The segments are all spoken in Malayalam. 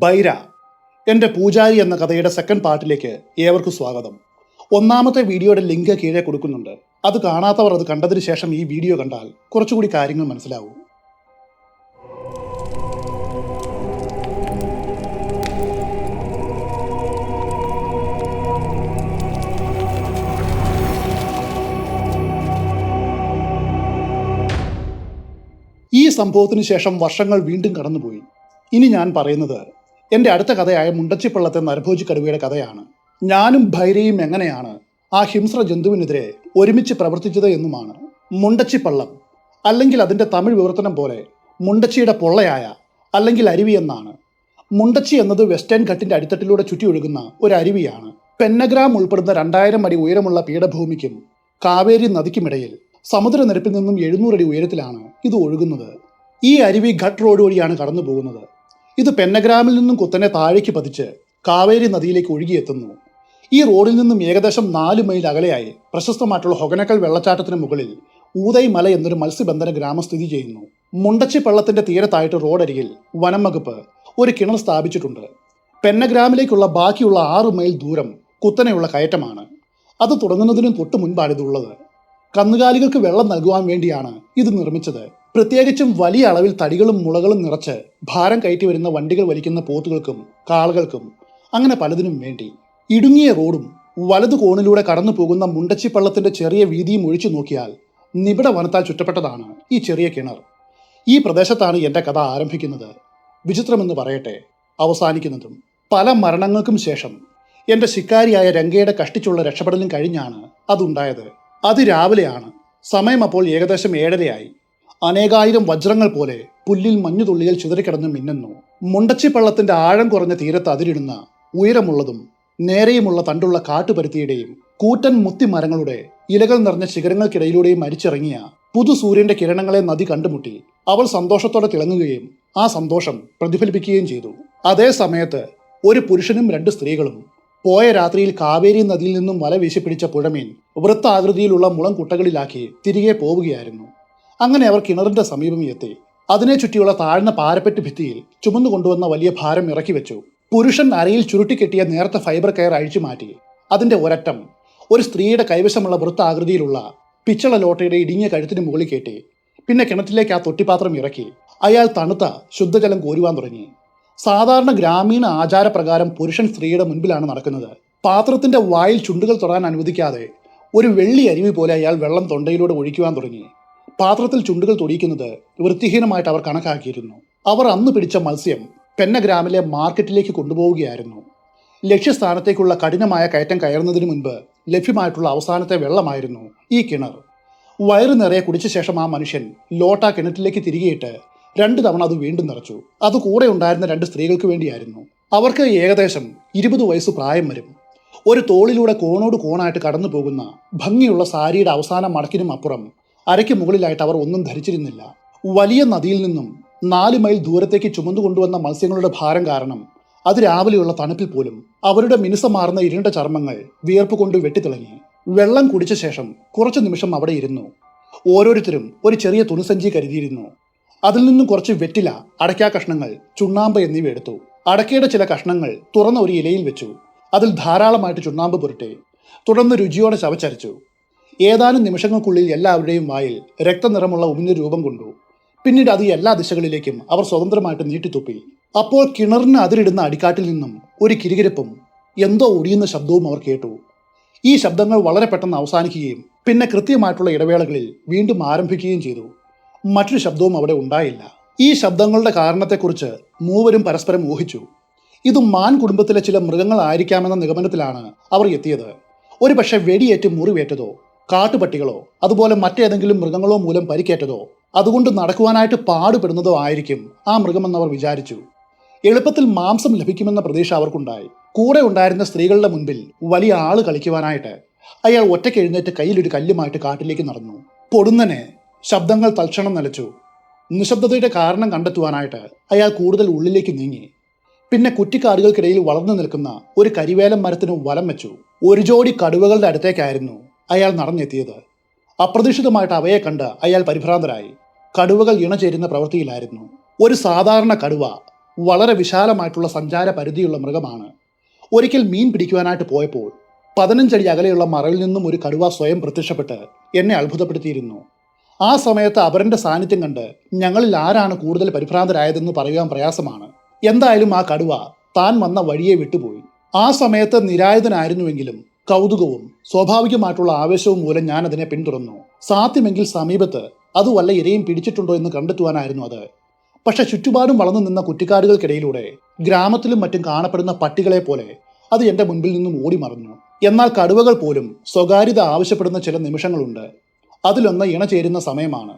ബൈര എൻ്റെ പൂജാരി എന്ന കഥയുടെ സെക്കൻഡ് പാർട്ടിലേക്ക് ഏവർക്കും സ്വാഗതം. ഒന്നാമത്തെ വീഡിയോയുടെ ലിങ്ക് കീഴെ കൊടുക്കുന്നുണ്ട്. അത് കാണാത്തവർ അത് കണ്ടതിന് ശേഷം ഈ വീഡിയോ കണ്ടാൽ കുറച്ചുകൂടി കാര്യങ്ങൾ മനസ്സിലാവും. ഈ സംഭവത്തിന് ശേഷം വർഷങ്ങൾ വീണ്ടും കടന്നുപോയി. ഇനി ഞാൻ പറയുന്നത് എൻ്റെ അടുത്ത കഥയായ മുണ്ടച്ചിപ്പള്ളത്തെ നരഭോജി കടുവയുടെ കഥയാണ്. ഞാനും ഭൈരയും എങ്ങനെയാണ് ആ ഹിംസ്ര ജന്തുവിനെതിരെ ഒരുമിച്ച് പ്രവർത്തിച്ചത് എന്നുമാണ്. മുണ്ടച്ചിപ്പള്ളം, അല്ലെങ്കിൽ അതിൻ്റെ തമിഴ് വിവർത്തനം പോലെ മുണ്ടച്ചിയുടെ പൊള്ളയായ അല്ലെങ്കിൽ അരുവി എന്നാണ്. മുണ്ടച്ചി എന്നത് വെസ്റ്റേൺ ഘട്ടിൻ്റെ അടിത്തട്ടിലൂടെ ചുറ്റി ഒഴുകുന്ന ഒരു അരുവിയാണ്. പെന്നഗ്രാം ഉൾപ്പെടുന്ന 2000 അടി ഉയരമുള്ള പീഠഭൂമിക്കും കാവേരി നദിക്കുമിടയിൽ സമുദ്രനിരപ്പിൽ നിന്നും 700 അടി ഉയരത്തിലാണ് ഇത് ഒഴുകുന്നത്. ഈ അരുവി ഘട്ട് റോഡ് വഴിയാണ് കടന്നു പോകുന്നത്. ഇത് പെന്നഗ്രാമിൽ നിന്നും കുത്തനെ താഴേക്ക് പതിച്ച് കാവേരി നദിയിലേക്ക് ഒഴുകിയെത്തുന്നു. ഈ റോഡിൽ നിന്നും ഏകദേശം 4 മൈൽ അകലെയായി പ്രശസ്തമായിട്ടുള്ള ഹൊഗനക്കൽ വെള്ളച്ചാട്ടത്തിന് മുകളിൽ ഊതൈ മല എന്നൊരു മത്സ്യബന്ധന ഗ്രാമം സ്ഥിതി ചെയ്യുന്നു. മുണ്ടച്ചിപ്പള്ളത്തിന്റെ തീരത്തായിട്ട് റോഡരികിൽ വനം വകുപ്പ് ഒരു കിണർ സ്ഥാപിച്ചിട്ടുണ്ട്. പെന്നഗ്രാമിലേക്കുള്ള ബാക്കിയുള്ള 6 മൈൽ ദൂരം കുത്തനെയുള്ള കയറ്റമാണ്. അത് തുടങ്ങുന്നതിനും തൊട്ട് മുൻപാണ് ഇതുള്ളത്. കന്നുകാലികൾക്ക് വെള്ളം നൽകുവാൻ വേണ്ടിയാണ് ഇത് നിർമ്മിച്ചത്. പ്രത്യേകിച്ചും വലിയ അളവിൽ തടികളും മുളകളും നിറച്ച് ഭാരം കയറ്റി വരുന്ന വണ്ടികൾ വലിക്കുന്ന പോത്തുകൾക്കും കാളകൾക്കും അങ്ങനെ പലതിനും വേണ്ടി. ഇടുങ്ങിയ റോഡും വലതു കോണിലൂടെ കടന്നു പോകുന്ന മുണ്ടച്ചിപ്പള്ളത്തിന്റെ ചെറിയ വീതിയും ഒഴിച്ചു നോക്കിയാൽ നിബിഡ വനത്താൽ ചുറ്റപ്പെട്ടതാണ് ഈ ചെറിയ കിണർ. ഈ പ്രദേശത്താണ് എൻ്റെ കഥ ആരംഭിക്കുന്നത്. വിചിത്രമെന്ന് പറയട്ടെ, അവസാനിക്കുന്നതും. പല മരണങ്ങൾക്കും ശേഷം എൻ്റെ ശിക്കാരിയായ രംഗയുടെ കഷ്ടിച്ചുള്ള രക്ഷപ്പെടലും കഴിഞ്ഞാണ് അതുണ്ടായത്. അതിരാവിലെയാണ്. സമയം അപ്പോൾ ഏകദേശം 7:30 അനേകായിരം വജ്രങ്ങൾ പോലെ പുല്ലിൽ മഞ്ഞുതുള്ളികൾ ചിതറിക്കിടന്ന് മിന്നുന്നു. മുണ്ടച്ചിപ്പള്ളത്തിന്റെ ആഴം കുറഞ്ഞ തീരത്ത് അതിരിടുന്ന ഉയരമുള്ളതും നേരെയുമുള്ള തണ്ടുള്ള കാട്ടുപരുത്തിയുടെയും കൂറ്റൻ മുത്തിമരങ്ങളുടെ ഇലകൾ നിറഞ്ഞ ശിഖരങ്ങൾക്കിടയിലൂടെയും മരിച്ചിറങ്ങിയ പുതു സൂര്യന്റെ കിരണങ്ങളെ നദി കണ്ടുമുട്ടി അവൾ സന്തോഷത്തോടെ തിളങ്ങുകയും ആ സന്തോഷം പ്രതിഫലിപ്പിക്കുകയും ചെയ്തു. അതേ സമയത്ത് ഒരു പുരുഷനും 2 സ്ത്രീകളും പോയ രാത്രിയിൽ കാവേരി നദിയിൽ നിന്നും വല വീശിപ്പിടിച്ച പുഴമീൻ വൃത്താകൃതിയിലുള്ള മുളം കുട്ടകളിലാക്കി തിരികെ പോവുകയായിരുന്നു. അങ്ങനെ അവർ കിണറിന്റെ സമീപം എത്തി. അതിനെ ചുറ്റിയുള്ള താഴ്ന്ന പാരപ്പെട്ട് ഭിത്തിയിൽ ചുമന്നു കൊണ്ടുവന്ന വലിയ ഭാരം ഇറക്കി വെച്ചു. പുരുഷൻ അരയിൽ ചുരുട്ടിക്കെട്ടിയ നേർത്ത ഫൈബർ കയർ അഴിച്ചു മാറ്റി അതിന്റെ ഒരറ്റം ഒരു സ്ത്രീയുടെ കൈവശമുള്ള വൃത്താകൃതിയിലുള്ള പിച്ചള ലോട്ടയുടെ ഇടുങ്ങിയ കഴുത്തിന് മുകളിൽ കെട്ടി. പിന്നെ കിണറ്റിലേക്ക് ആ തൊട്ടിപ്പാത്രം ഇറക്കി അയാൾ തണുത്ത ശുദ്ധജലം കോരുവാൻ തുടങ്ങി. സാധാരണ ഗ്രാമീണ ആചാരപ്രകാരം പുരുഷൻ സ്ത്രീയുടെ മുൻപിലാണ് നടക്കുന്നത്. പാത്രത്തിന്റെ വായിൽ ചുണ്ടുകൾ തൊടാൻ അനുവദിക്കാതെ ഒരു വെള്ളി അരുവി പോലെ അയാൾ വെള്ളം തൊണ്ടയിലൂടെ ഒഴിക്കുവാൻ തുടങ്ങി. പാത്രത്തിൽ ചുണ്ടുകൾ തൊടിയിക്കുന്നത് വൃത്തിഹീനമായിട്ട് അവർ കണക്കാക്കിയിരുന്നു. അവർ അന്ന് പിടിച്ച മത്സ്യം പെന്നഗ്രാമിലെ മാർക്കറ്റിലേക്ക് കൊണ്ടുപോവുകയായിരുന്നു. ലക്ഷ്യസ്ഥാനത്തേക്കുള്ള കഠിനമായ കയറ്റം കയറുന്നതിന് മുൻപ് ലഭ്യമായിട്ടുള്ള അവസാനത്തെ വെള്ളമായിരുന്നു ഈ കിണർ. വയറ് നിറയെ കുടിച്ച ശേഷം ആ മനുഷ്യൻ ലോട്ട കിണറ്റിലേക്ക് തിരികെയിട്ട് 2 തവണ അത് വീണ്ടും നിറച്ചു. അത് കൂടെ ഉണ്ടായിരുന്ന 2 സ്ത്രീകൾക്ക് വേണ്ടിയായിരുന്നു. അവർക്ക് ഏകദേശം 20 വയസ്സ് പ്രായം വരും. ഒരു തോളിലൂടെ കോണോട് കോണായിട്ട് കടന്നു പോകുന്ന ഭംഗിയുള്ള സാരിയുടെ അവസാന മടക്കിനും അപ്പുറം അരയ്ക്ക് മുകളിലായിട്ട് അവർ ഒന്നും ധരിച്ചിരുന്നില്ല. വലിയ നദിയിൽ നിന്നും 4 മൈൽ ദൂരത്തേക്ക് ചുമന്നുകൊണ്ടുവന്ന മത്സ്യങ്ങളുടെ ഭാരം കാരണം അതിരാവിലെയുള്ള തണുപ്പിൽ പോലും അവരുടെ മിനുസമാർന്ന ഇരുണ്ട ചർമ്മങ്ങൾ വിയർപ്പ് കൊണ്ട് വെട്ടിത്തിളങ്ങി. വെള്ളം കുടിച്ച ശേഷം കുറച്ചു നിമിഷം അവിടെ ഇരുന്നു. ഓരോരുത്തരും ഒരു ചെറിയ തുണിസഞ്ചി കരുതിയിരുന്നു. അതിൽ നിന്നും കുറച്ച് വെറ്റില, അടയ്ക്കാ കഷ്ണങ്ങൾ, ചുണ്ണാമ്പ് എന്നിവ എടുത്തു. അടക്കയുടെ ചില കഷ്ണങ്ങൾ തുറന്ന ഒരു ഇലയിൽ വെച്ചു. അതിൽ ധാരാളമായിട്ട് ചുണ്ണാമ്പ് പുരട്ടി. തുടർന്ന് രുചിയോടെ ചവച്ചരച്ചു. ഏതാനും നിമിഷങ്ങൾക്കുള്ളിൽ എല്ലാവരുടെയും വായിൽ രക്തനിറമുള്ള ഉമിഞ്ഞ രൂപം കൊണ്ടു. പിന്നീട് അത് എല്ലാ ദിശകളിലേക്കും അവർ സ്വതന്ത്രമായിട്ട് നീട്ടിത്തുപ്പി. അപ്പോൾ കിണറിന് അതിരിടുന്ന അടിക്കാട്ടിൽ നിന്നും ഒരു കിരികിരിപ്പും എന്തോ ഒടിയുന്ന ശബ്ദവും അവർ കേട്ടു. ഈ ശബ്ദങ്ങൾ വളരെ പെട്ടെന്ന് അവസാനിക്കുകയും പിന്നെ കൃത്യമായിട്ടുള്ള ഇടവേളകളിൽ വീണ്ടും ആരംഭിക്കുകയും ചെയ്തു. മറ്റൊരു ശബ്ദവും അവിടെ ഉണ്ടായില്ല. ഈ ശബ്ദങ്ങളുടെ കാരണത്തെക്കുറിച്ച് മൂവരും പരസ്പരം ഊഹിച്ചു. ഇത് മാൻ കുടുംബത്തിലെ ചില മൃഗങ്ങളായിരിക്കാമെന്ന നിഗമനത്തിലാണ് അവർ എത്തിയത്. ഒരു പക്ഷേ വെടിയേറ്റ് മുറിവേറ്റതോ കാട്ടുപട്ടികളോ അതുപോലെ മറ്റേതെങ്കിലും മൃഗങ്ങളോ മൂലം പരിക്കേറ്റതോ അതുകൊണ്ട് നടക്കുവാനായിട്ട് പാടുപെടുന്നതോ ആയിരിക്കും ആ മൃഗമെന്നവർ വിചാരിച്ചു. എളുപ്പത്തിൽ മാംസം ലഭിക്കുമെന്ന പ്രതീക്ഷ അവർക്കുണ്ടായി. കൂടെ ഉണ്ടായിരുന്ന സ്ത്രീകളുടെ മുൻപിൽ വലിയ ആള് കളിക്കുവാനായിട്ട് അയാൾ ഒറ്റയ്ക്ക് എഴുന്നേറ്റ് കയ്യിലൊരു കല്ലുമായിട്ട് കാട്ടിലേക്ക് നടന്നു. പൊടുന്നനെ ശബ്ദങ്ങൾ തൽക്ഷണം നിലച്ചു. നിശബ്ദതയുടെ കാരണം കണ്ടെത്തുവാനായിട്ട് അയാൾ കൂടുതൽ ഉള്ളിലേക്ക് നീങ്ങി. പിന്നെ കുറ്റിക്കാടുകൾക്കിടയിൽ വളർന്നു നിൽക്കുന്ന ഒരു കരിവേലം മരത്തിന് വലം വെച്ചു. ഒരു ജോഡി കടുവകളുടെ അടുത്തേക്കായിരുന്നു അയാൾ നടന്നെത്തിയത്. അപ്രതീക്ഷിതമായിട്ട് അവയെ കണ്ട് അയാൾ പരിഭ്രാന്തരായി. കടുവകൾ ഇണചേരുന്ന പ്രവൃത്തിയിലായിരുന്നു. ഒരു സാധാരണ കടുവ വളരെ വിശാലമായിട്ടുള്ള സഞ്ചാര പരിധിയുള്ള മൃഗമാണ്. ഒരിക്കൽ മീൻ പിടിക്കുവാനായിട്ട് പോയപ്പോൾ 15 അടി അകലെയുള്ള മറയിൽ നിന്നും ഒരു കടുവ സ്വയം പ്രത്യക്ഷപ്പെട്ട് എന്നെ അത്ഭുതപ്പെടുത്തിയിരുന്നു. ആ സമയത്ത് അപരന്റെ സാന്നിധ്യം കണ്ട് ഞങ്ങളിൽ ആരാണ് കൂടുതൽ പരിഭ്രാന്തരായതെന്ന് പറയുവാൻ പ്രയാസമാണ്. എന്തായാലും ആ കടുവ താൻ വന്ന വഴിയെ വിട്ടുപോയി. ആ സമയത്ത് നിരായുധനായിരുന്നുവെങ്കിലും കൗതുകവും സ്വാഭാവികമായിട്ടുള്ള ആവേശവും മൂലം ഞാൻ അതിനെ പിന്തുടർന്നു. സാധ്യമെങ്കിൽ സമീപത്ത് അത് വല്ല ഇരയും പിടിച്ചിട്ടുണ്ടോ എന്ന് കണ്ടെത്തുവാനായിരുന്നു അത്. പക്ഷെ ചുറ്റുപാടും വളർന്നു നിന്ന കുറ്റിക്കാടുകൾക്കിടയിലൂടെ ഗ്രാമത്തിലും മറ്റും കാണപ്പെടുന്ന പട്ടികളെ പോലെ അത് എൻ്റെ മുൻപിൽ നിന്നും ഓടി മറഞ്ഞു. എന്നാൽ കടുവകൾ പോലും സ്വകാര്യത ആവശ്യപ്പെടുന്ന ചില നിമിഷങ്ങളുണ്ട്. അതിലൊന്ന് ഇണ ചേരുന്ന സമയമാണ്.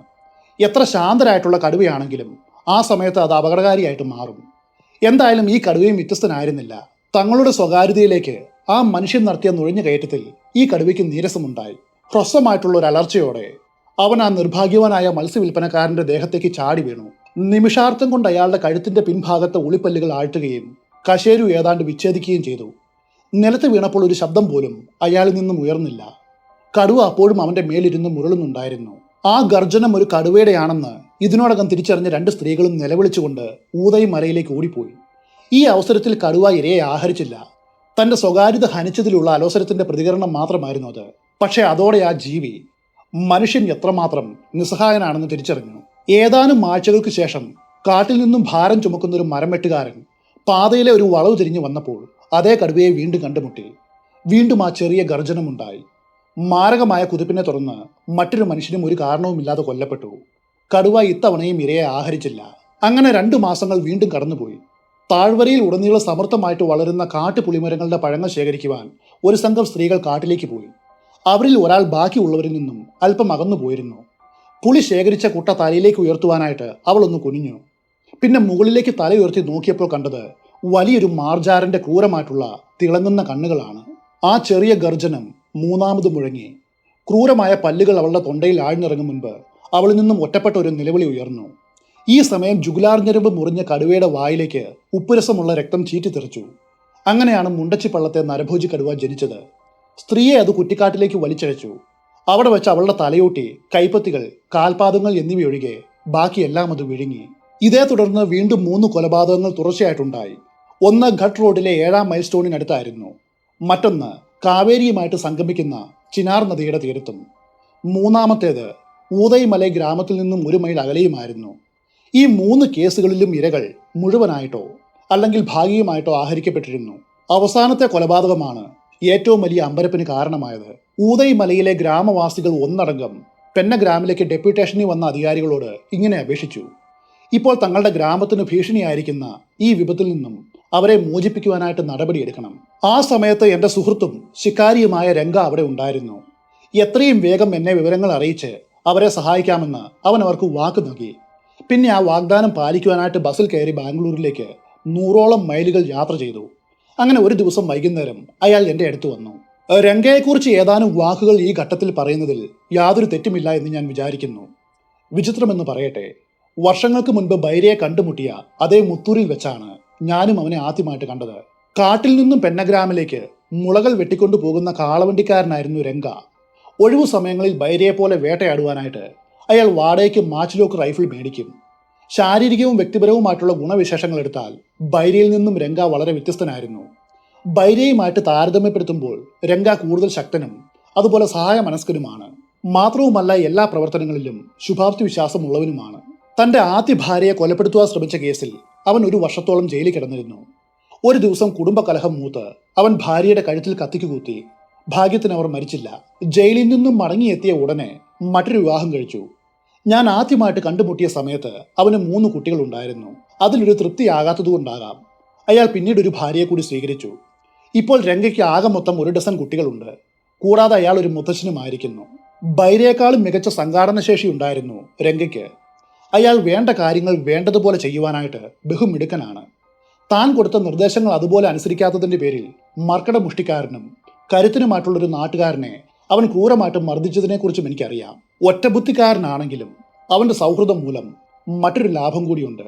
എത്ര ശാന്തരായിട്ടുള്ള കടുവയാണെങ്കിലും ആ സമയത്ത് അത് അപകടകാരിയായിട്ട് മാറും. എന്തായാലും ഈ കടുവയും വ്യത്യസ്തനായിരുന്നില്ല. തങ്ങളുടെ സ്വകാര്യതയിലേക്ക് ആ മനുഷ്യൻ നടത്തിയ നുഴഞ്ഞു കയറ്റത്തിൽ ഈ കടുവയ്ക്ക് നീരസമുണ്ടായി. ഹ്രസ്വമായിട്ടുള്ള ഒരു അലർച്ചയോടെ അവൻ ആ നിർഭാഗ്യവാനായ മത്സ്യവില്പനക്കാരന്റെ ദേഹത്തേക്ക് ചാടി വീണു. നിമിഷാർത്ഥം കൊണ്ട് അയാളുടെ കഴുത്തിന്റെ പിൻഭാഗത്തെ ഉളിപ്പല്ലുകൾ ആഴ്ത്തുകയും കശേരു ഏതാണ്ട് വിച്ഛേദിക്കുകയും ചെയ്തു. നിലത്ത് വീണപ്പോൾ ഒരു ശബ്ദം പോലും അയാളിൽ നിന്നും ഉയർന്നില്ല. കടുവ അപ്പോഴും അവന്റെ മേലിരുന്ന് മുരളുന്നുണ്ടായിരുന്നു. ആ ഗർജനം ഒരു കടുവയുടെയാണെന്ന് ഇതിനോടകം തിരിച്ചറിഞ്ഞ 2 സ്ത്രീകളും നിലവിളിച്ചുകൊണ്ട് ഊതൈ മലയിലേക്ക് ഓടിപ്പോയി. ഈ അവസരത്തിൽ കടുവ ഇരയെ ആഹരിച്ചില്ല. തന്റെ സ്വകാര്യത ഹനിച്ചതിലുള്ള അലോസരത്തിന്റെ പ്രതികരണം മാത്രമായിരുന്നു അത്. പക്ഷെ അതോടെ ആ ജീവി മനുഷ്യൻ എത്രമാത്രം നിസ്സഹായനാണെന്ന് തിരിച്ചറിഞ്ഞു. ഏതാനും ആഴ്ചകൾക്ക് ശേഷം കാട്ടിൽ നിന്നും ഭാരം ചുമക്കുന്ന ഒരു മരം വെട്ടുകാരൻ പാതയിലെ ഒരു വളവ് തിരിഞ്ഞു വന്നപ്പോൾ അതേ കടുവയെ വീണ്ടും കണ്ടുമുട്ടി. വീണ്ടും ആ ചെറിയ ഗർജനമുണ്ടായി. മാരകമായ കുതിപ്പിനെ തുടർന്ന് മറ്റൊരു മനുഷ്യനും ഒരു കാരണവുമില്ലാതെ കൊല്ലപ്പെട്ടു. കടുവ ഇത്തവണയും ഇരയെ ആഹരിച്ചില്ല. അങ്ങനെ 2 മാസങ്ങൾ വീണ്ടും കടന്നുപോയി. താഴ്വരയിൽ ഉടനീളം സമൃദ്ധമായിട്ട് വളരുന്ന കാട്ടുപുളിമരങ്ങളുടെ പഴങ്ങൾ ശേഖരിക്കുവാൻ ഒരു സംഘം സ്ത്രീകൾ കാട്ടിലേക്ക് പോയി. അവരിൽ ഒരാൾ ബാക്കിയുള്ളവരിൽ നിന്നും അല്പം അകന്നു പോയിരുന്നു. പുളി ശേഖരിച്ച കുട്ട തലയിലേക്ക് ഉയർത്തുവാനായിട്ട് അവൾ ഒന്ന് കുനിഞ്ഞു. പിന്നെ മുകളിലേക്ക് തല ഉയർത്തി നോക്കിയപ്പോൾ കണ്ടത് വലിയൊരു മാർജാരന്റെ ക്രൂരമായിട്ടുള്ള തിളങ്ങുന്ന കണ്ണുകളാണ്. ആ ചെറിയ ഗർജനം മൂന്നാമത് മുഴങ്ങി. ക്രൂരമായ പല്ലുകൾ അവളുടെ തൊണ്ടയിൽ ആഴ്ന്നിറങ്ങും മുൻപ് അവളിൽ നിന്നും ഒറ്റപ്പെട്ട ഒരു നിലവിളി ഉയർന്നു. ഈ സമയം ജുഗുലാർ ഞരമ്പ് മുറിഞ്ഞ കടുവയുടെ വായിലേക്ക് ഉപ്പുരസമുള്ള രക്തം ചീറ്റിത്തെറിച്ചു. അങ്ങനെയാണ് മുണ്ടച്ചിപ്പള്ളത്തെ നരഭോജി കടുവ ജനിച്ചത്. സ്ത്രീയെ അത് കുറ്റിക്കാട്ടിലേക്ക് വലിച്ചഴച്ചു. അവിടെ വെച്ച് അവളുടെ തലയോട്ടി, കൈപ്പത്തികൾ, കാൽപാദങ്ങൾ എന്നിവയൊഴികെ ബാക്കിയെല്ലാം അത് വിഴുങ്ങി. ഇതേ തുടർന്ന് വീണ്ടും 3 കൊലപാതകങ്ങൾ തുടർച്ചയായിട്ടുണ്ടായി. ഒന്ന് ഘട്ട് റോഡിലെ 7ാം മൈൽ സ്റ്റോണിനടുത്തായിരുന്നു. മറ്റൊന്ന് കാവേരിയുമായിട്ട് സംഗമിക്കുന്ന ചിനാർ നദിയുടെ തീരത്തും. മൂന്നാമത്തേത് ഊതൈമലൈ ഗ്രാമത്തിൽ നിന്നും 1 മൈൽ അകലെയുമായിരുന്നു. ഈ 3 കേസുകളിലും ഇരകൾ മുഴുവനായിട്ടോ അല്ലെങ്കിൽ ഭാഗികമായിട്ടോ ആഹരിക്കപ്പെട്ടിരുന്നു. അവസാനത്തെ കൊലപാതകമാണ് ഏറ്റവും വലിയ അമ്പരപ്പിന് കാരണമായത്. ഊതൈമലയിലെ ഗ്രാമവാസികൾ ഒന്നടങ്കം പെന്നഗ്രാമിലേക്ക് ഡെപ്യൂട്ടേഷനിൽ വന്ന അധികാരികളോട് ഇങ്ങനെ അപേക്ഷിച്ചു: ഇപ്പോൾ തങ്ങളുടെ ഗ്രാമത്തിന് ഭീഷണിയായിരിക്കുന്ന ഈ വിപത്തിൽ നിന്നും അവരെ മോചിപ്പിക്കുവാനായിട്ട് നടപടിയെടുക്കണം. ആ സമയത്ത് എൻ്റെ സുഹൃത്തും ശിക്കാരിയുമായ രംഗ അവിടെ ഉണ്ടായിരുന്നു. എത്രയും വേഗം എന്നെ വിവരങ്ങൾ അറിയിച്ച് അവരെ സഹായിക്കാമെന്ന് അവൻ അവർക്ക് വാക്ക് നൽകി. പിന്നെ ആ വാഗ്ദാനം പാലിക്കുവാനായിട്ട് ബസ്സിൽ കയറി ബാംഗ്ലൂരിലേക്ക് 100ഓളം മൈലുകൾ യാത്ര ചെയ്തു. അങ്ങനെ ഒരു ദിവസം വൈകുന്നേരം അയാൾ എൻ്റെ അടുത്ത് വന്നു. രംഗയെക്കുറിച്ച് ഏതാനും വാക്കുകൾ ഈ ഘട്ടത്തിൽ പറയുന്നതിൽ യാതൊരു തെറ്റുമില്ല എന്ന് ഞാൻ വിചാരിക്കുന്നു. വിചിത്രമെന്ന് പറയട്ടെ, വർഷങ്ങൾക്ക് മുൻപ് ബൈരയെ കണ്ടുമുട്ടിയ അതേ മുത്തൂരിൽ വെച്ചാണ് ഞാനും അവനെ ആദ്യമായിട്ട് കണ്ടത്. കാട്ടിൽ നിന്നും പെന്നഗ്രാമിലേക്ക് മുളകൾ വെട്ടിക്കൊണ്ടു പോകുന്ന കാളവണ്ടിക്കാരനായിരുന്നു രംഗ. ഒഴിവു സമയങ്ങളിൽ ബൈരയെ പോലെ വേട്ടയാടുവാനായിട്ട് അയാൾ വാടകയ്ക്ക് മാച്ച്ലോക്ക് റൈഫിൾ മേടിക്കും. ശാരീരികവും വ്യക്തിപരവുമായിട്ടുള്ള ഗുണവിശേഷങ്ങൾ എടുത്താൽ ബൈരയിൽ നിന്നും രംഗ വളരെ വ്യത്യസ്തനായിരുന്നു. ബൈരയുമായിട്ട് താരതമ്യപ്പെടുത്തുമ്പോൾ രംഗ കൂടുതൽ ശക്തനും അതുപോലെ സഹായ മനസ്കനുമാണ്. മാത്രവുമല്ല, എല്ലാ പ്രവർത്തനങ്ങളിലും ശുഭാപ്തി വിശ്വാസമുള്ളവനുമാണ്. തന്റെ ആദ്യ ഭാര്യയെ കൊലപ്പെടുത്തുവാൻ ശ്രമിച്ച കേസിൽ അവൻ 1 വർഷത്തോളം ജയിലിൽ കിടന്നിരുന്നു. ഒരു ദിവസം കുടുംബകലഹം മൂത്ത് അവൻ ഭാര്യയുടെ കഴുത്തിൽ കത്തിക്ക് കുത്തി. ഭാഗ്യത്തിന് അവർ മരിച്ചില്ല. ജയിലിൽ നിന്നും മടങ്ങിയെത്തിയ ഉടനെ മറ്റൊരു വിവാഹം കഴിച്ചു. ഞാൻ ആദ്യമായിട്ട് കണ്ടുമുട്ടിയ സമയത്ത് അവന് 3 കുട്ടികളുണ്ടായിരുന്നു. അതിലൊരു തൃപ്തിയാകാത്തതുകൊണ്ടാകാം അയാൾ പിന്നീട് ഒരു ഭാര്യയെ കൂടി സ്വീകരിച്ചു. ഇപ്പോൾ രംഗയ്ക്ക് ആകെ മൊത്തം 1 ഡസൻ കുട്ടികളുണ്ട്. കൂടാതെ അയാൾ ഒരു മുത്തച്ഛനുമായിരിക്കുന്നു. ബൈരയേക്കാളും മികച്ച സംഘാടനശേഷി ഉണ്ടായിരുന്നു രംഗയ്ക്ക്. അയാൾ വേണ്ട കാര്യങ്ങൾ വേണ്ടതുപോലെ ചെയ്യുവാനായിട്ട് ബഹുമിടുക്കനാണ്. താൻ കൊടുത്ത നിർദ്ദേശങ്ങൾ അതുപോലെ അനുസരിക്കാത്തതിൻ്റെ പേരിൽ മർക്കട മുഷ്ടിക്കാരനും കരുത്തിനുമായിട്ടുള്ളൊരു നാട്ടുകാരനെ അവൻ ക്രൂരമായിട്ട് മർദ്ദിച്ചതിനെക്കുറിച്ചും എനിക്കറിയാം. ഒറ്റബുദ്ധിക്കാരനാണെങ്കിലും അവൻ്റെ സൗഹൃദം മൂലം മറ്റൊരു ലാഭം കൂടിയുണ്ട്.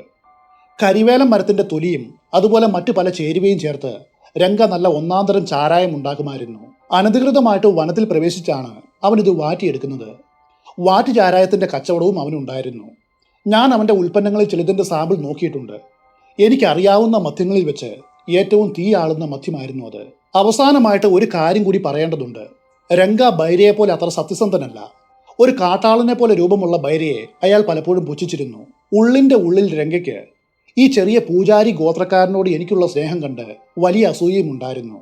കരിവേലം മരത്തിൻ്റെ തൊലിയും അതുപോലെ മറ്റു പല ചേരുവയും ചേർത്ത് രംഗ നല്ല ഒന്നാന്തരം ചാരായം ഉണ്ടാക്കുമായിരുന്നു. അനധികൃതമായിട്ട് വനത്തിൽ പ്രവേശിച്ചാണ് അവനിത് വാറ്റിയെടുക്കുന്നത്. വാറ്റ് ചാരായത്തിൻ്റെ കച്ചവടവും അവനുണ്ടായിരുന്നു. ഞാൻ അവൻ്റെ ഉൽപ്പന്നങ്ങളിൽ ചിലതിൻ്റെ സാമ്പിൾ നോക്കിയിട്ടുണ്ട്. എനിക്കറിയാവുന്ന മദ്യങ്ങളിൽ വെച്ച് ഏറ്റവും തീയാളുന്ന മദ്യമായിരുന്നു അത്. അവസാനമായിട്ട് ഒരു കാര്യം കൂടി പറയേണ്ടതുണ്ട്. രംഗ ബൈരയെ പോലെ അത്ര സത്യസന്ധനല്ല. ഒരു കാട്ടാളനെ പോലെ രൂപമുള്ള ബൈരയെ അയാൾ പലപ്പോഴും പുച്ഛിച്ചിരുന്നു. ഉള്ളിന്റെ ഉള്ളിൽ രംഗയ്ക്ക് ഈ ചെറിയ പൂജാരി ഗോത്രക്കാരനോട് എനിക്കുള്ള സ്നേഹം കണ്ട് വലിയ അസൂയയും ഉണ്ടായിരുന്നു.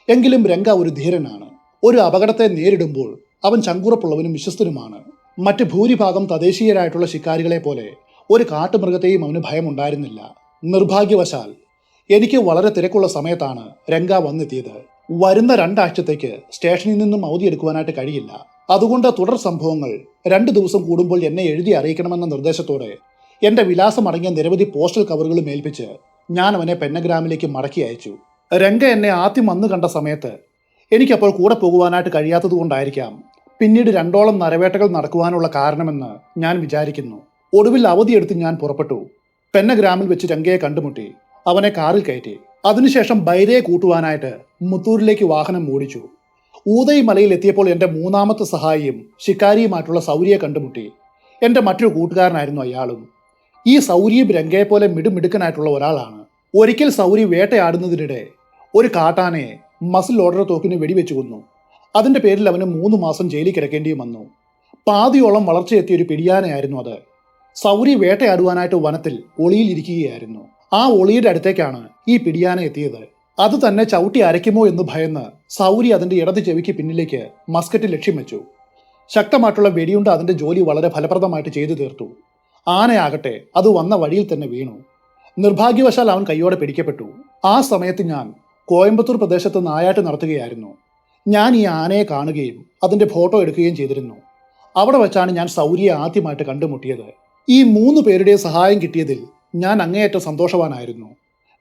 എങ്കിലും രംഗ ഒരു ധീരനാണ്. ഒരു അപകടത്തെ നേരിടുമ്പോൾ അവൻ ചങ്കുറപ്പുള്ളവനും വിശ്വസ്തനുമാണ്. മറ്റ് ഭൂരിഭാഗം തദ്ദേശീയരായിട്ടുള്ള ശിക്കാരികളെ പോലെ ഒരു കാട്ടുമൃഗത്തെയും അവന് ഭയമുണ്ടായിരുന്നില്ല. നിർഭാഗ്യവശാൽ എനിക്ക് വളരെ തിരക്കുള്ള സമയത്താണ് രംഗ വന്നെത്തിയത്. വരുന്ന 2 ആഴ്ചത്തേക്ക് സ്റ്റേഷനിൽ നിന്നും അവധിയെടുക്കുവാനായിട്ട് കഴിയില്ല. അതുകൊണ്ട് തുടർ സംഭവങ്ങൾ 2 ദിവസം കൂടുമ്പോൾ എന്നെ എഴുതി അറിയിക്കണമെന്ന നിർദ്ദേശത്തോടെ എന്റെ വിലാസമടങ്ങിയ നിരവധി പോസ്റ്റൽ കവറുകളും ഏൽപ്പിച്ച് ഞാൻ അവനെ പെന്നഗ്രാമിലേക്ക് മടക്കി അയച്ചു. രംഗ എന്നെ ആദ്യം വന്നു കണ്ട സമയത്ത് എനിക്കപ്പോൾ കൂടെ പോകുവാനായിട്ട് കഴിയാത്തത് കൊണ്ടായിരിക്കാം പിന്നീട് 2ഓളം നരവേട്ടകൾ നടക്കുവാനുള്ള കാരണമെന്ന് ഞാൻ വിചാരിക്കുന്നു. ഒടുവിൽ അവധിയെടുത്ത് ഞാൻ പുറപ്പെട്ടു. പെന്നഗ്രാമിൽ വെച്ച് രംഗയെ കണ്ടുമുട്ടി. അവനെ കാറിൽ കയറ്റി. അതിനുശേഷം ബൈരയെ കൂട്ടുവാനായിട്ട് മുത്തൂരിലേക്ക് വാഹനം ഓടിച്ചു. ഊദൈ മലയിൽ എത്തിയപ്പോൾ എൻ്റെ 3ാമത്തെ സഹായിയും ശിക്കാരിയുമായിട്ടുള്ള സൗരിയെ കണ്ടുമുട്ടി. എൻ്റെ മറ്റൊരു കൂട്ടുകാരനായിരുന്നു അയാളും. ഈ സൗരിയും രംഗയെപ്പോലെ മിടുമിടുക്കനായിട്ടുള്ള ഒരാളാണ്. ഒരിക്കൽ സൗരി വേട്ടയാടുന്നതിനിടെ ഒരു കാട്ടാനയെ മസിൽ ഓർഡർ തോക്കിന് വെടിവെച്ചു കൊന്നു. അതിൻ്റെ പേരിൽ അവന് 3 മാസം ജയിലിൽ കിടക്കേണ്ടിയും വന്നു. പാതിയോളം വളർച്ചയെത്തിയ ഒരു പിടിയാനയായിരുന്നു അത്. സൗരി വേട്ടയാടുവാനായിട്ട് വനത്തിൽ ഒളിയിൽ ഇരിക്കുകയായിരുന്നു. ആ ഒളിയുടെ അടുത്തേക്കാണ് ഈ പിടിയാന എത്തിയത്. അത് തന്നെ ചവിട്ടി അരയ്ക്കുമോ എന്ന് ഭയന്ന് സൗരി അതിന്റെ ഇടത് ചെവിക്ക് പിന്നിലേക്ക് മസ്കറ്റ് ലക്ഷ്യം വെച്ചു. ശക്തമായിട്ടുള്ള വെടിയുണ്ട അതിന്റെ ജോലി വളരെ ഫലപ്രദമായിട്ട് ചെയ്തു തീർത്തു. ആനയാകട്ടെ അത് വന്ന വഴിയിൽ തന്നെ വീണു. നിർഭാഗ്യവശാൽ അവൻ കൈയോടെ പിടിക്കപ്പെട്ടു. ആ സമയത്ത് ഞാൻ കോയമ്പത്തൂർ പ്രദേശത്ത് നായാട്ട് നടത്തുകയായിരുന്നു. ഞാൻ ഈ ആനയെ കാണുകയും അതിന്റെ ഫോട്ടോ എടുക്കുകയും ചെയ്തിരുന്നു. അവിടെ വെച്ചാണ് ഞാൻ സൗരിയെ ആദ്യമായിട്ട് കണ്ടുമുട്ടിയത്. ഈ 3 പേരുടെയും സഹായം കിട്ടിയതിൽ ഞാൻ അങ്ങേയറ്റം സന്തോഷവാനായിരുന്നു.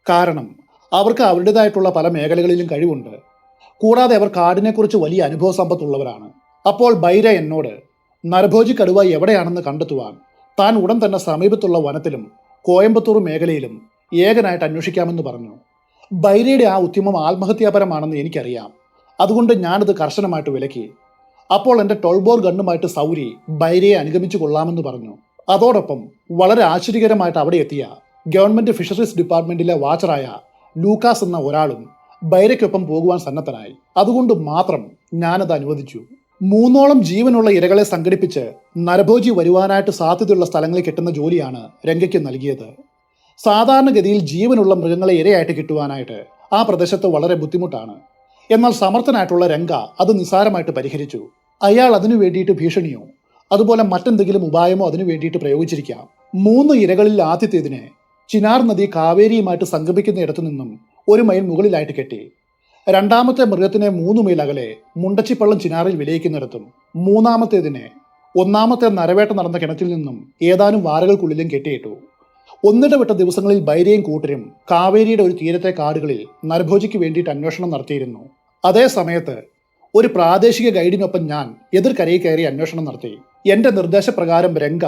കാരണം അവർക്ക് അവരുടേതായിട്ടുള്ള പല മേഖലകളിലും കഴിവുണ്ട്. കൂടാതെ അവർ കാടിനെക്കുറിച്ച് വലിയ അനുഭവ സമ്പത്തുള്ളവരാണ്. അപ്പോൾ ബൈര എന്നോട് നരഭോജി കടുവ എവിടെയാണെന്ന് കണ്ടെത്തുവാൻ താൻ ഉടൻ തന്നെ സമീപത്തുള്ള വനത്തിലും കോയമ്പത്തൂർ മേഖലയിലും ഏകനായിട്ട് അന്വേഷിക്കാമെന്ന് പറഞ്ഞു. ബൈരയുടെ ആ ഉദ്യമം ആത്മഹത്യാപരമാണെന്ന് എനിക്കറിയാം. അതുകൊണ്ട് ഞാനത് കർശനമായിട്ട് വിലക്കി. അപ്പോൾ എൻ്റെ ടോൾബോർ ഗണ്ണുമായിട്ട് സൗരി ബൈരയെ അനുഗമിച്ചു കൊള്ളാമെന്ന് പറഞ്ഞു. അതോടൊപ്പം വളരെ ആശ്ചര്യകരമായിട്ട് അവിടെ എത്തിയ ഗവൺമെന്റ് ഫിഷറീസ് ഡിപ്പാർട്ട്മെന്റിലെ വാച്ചറായ ലൂക്കാസ് എന്ന ഒരാളും ബൈരയ്ക്കൊപ്പം പോകുവാൻ സന്നദ്ധനായി. അതുകൊണ്ട് മാത്രം ഞാനത് അനുവദിച്ചു. 3ഓളം ജീവനുള്ള ഇരകളെ സംഘടിപ്പിച്ച് നരഭോജി വരുവാനായിട്ട് സാധ്യതയുള്ള സ്ഥലങ്ങളിൽ കിട്ടുന്ന ജോലിയാണ് രംഗയ്ക്ക് നൽകിയത്. സാധാരണഗതിയിൽ ജീവനുള്ള മൃഗങ്ങളെ ഇരയായിട്ട് കിട്ടുവാനായിട്ട് ആ പ്രദേശത്ത് വളരെ ബുദ്ധിമുട്ടാണ്. എന്നാൽ സമർത്ഥനായിട്ടുള്ള രംഗ അത് നിസ്സാരമായിട്ട് പരിഹരിച്ചു. അയാൾ അതിനു വേണ്ടിയിട്ട് ഭീഷണിയോ അതുപോലെ മറ്റെന്തെങ്കിലും ഉപായമോ അതിനു വേണ്ടിയിട്ട് പ്രയോഗിച്ചിരിക്കാം. 3 ഇരകളിൽ ആദ്യത്തേതിനെ ചിനാർ നദി കാവേരിയുമായിട്ട് സംഗമിക്കുന്ന ഇടത്തു നിന്നും 1 മൈൽ മുകളിലായിട്ട് കെട്ടി. 2ാമത്തെ മൃഗത്തിനെ 3 മൈൽ അകലെ മുണ്ടച്ചിപ്പള്ളം ചിനാറിൽ വിലയിക്കുന്നിടത്തും 3ാമത്തേതിനെ 1ാമത്തെ നരവേട്ട നടന്ന കിണറ്റിൽ നിന്നും ഏതാനും വാരകൾക്കുള്ളിലും കെട്ടിയിട്ടു. ഒന്നിടവിട്ട ദിവസങ്ങളിൽ ബൈരയും കൂട്ടരും കാവേരിയുടെ ഒരു തീരത്തെ കാടുകളിൽ നരഭോജിക്ക് വേണ്ടിയിട്ട് അന്വേഷണം നടത്തിയിരുന്നു. അതേ സമയത്ത് ഒരു പ്രാദേശിക ഗൈഡിനൊപ്പം ഞാൻ എതിർക്കരയിൽ കയറി അന്വേഷണം നടത്തി. എന്റെ നിർദ്ദേശപ്രകാരം രംഗ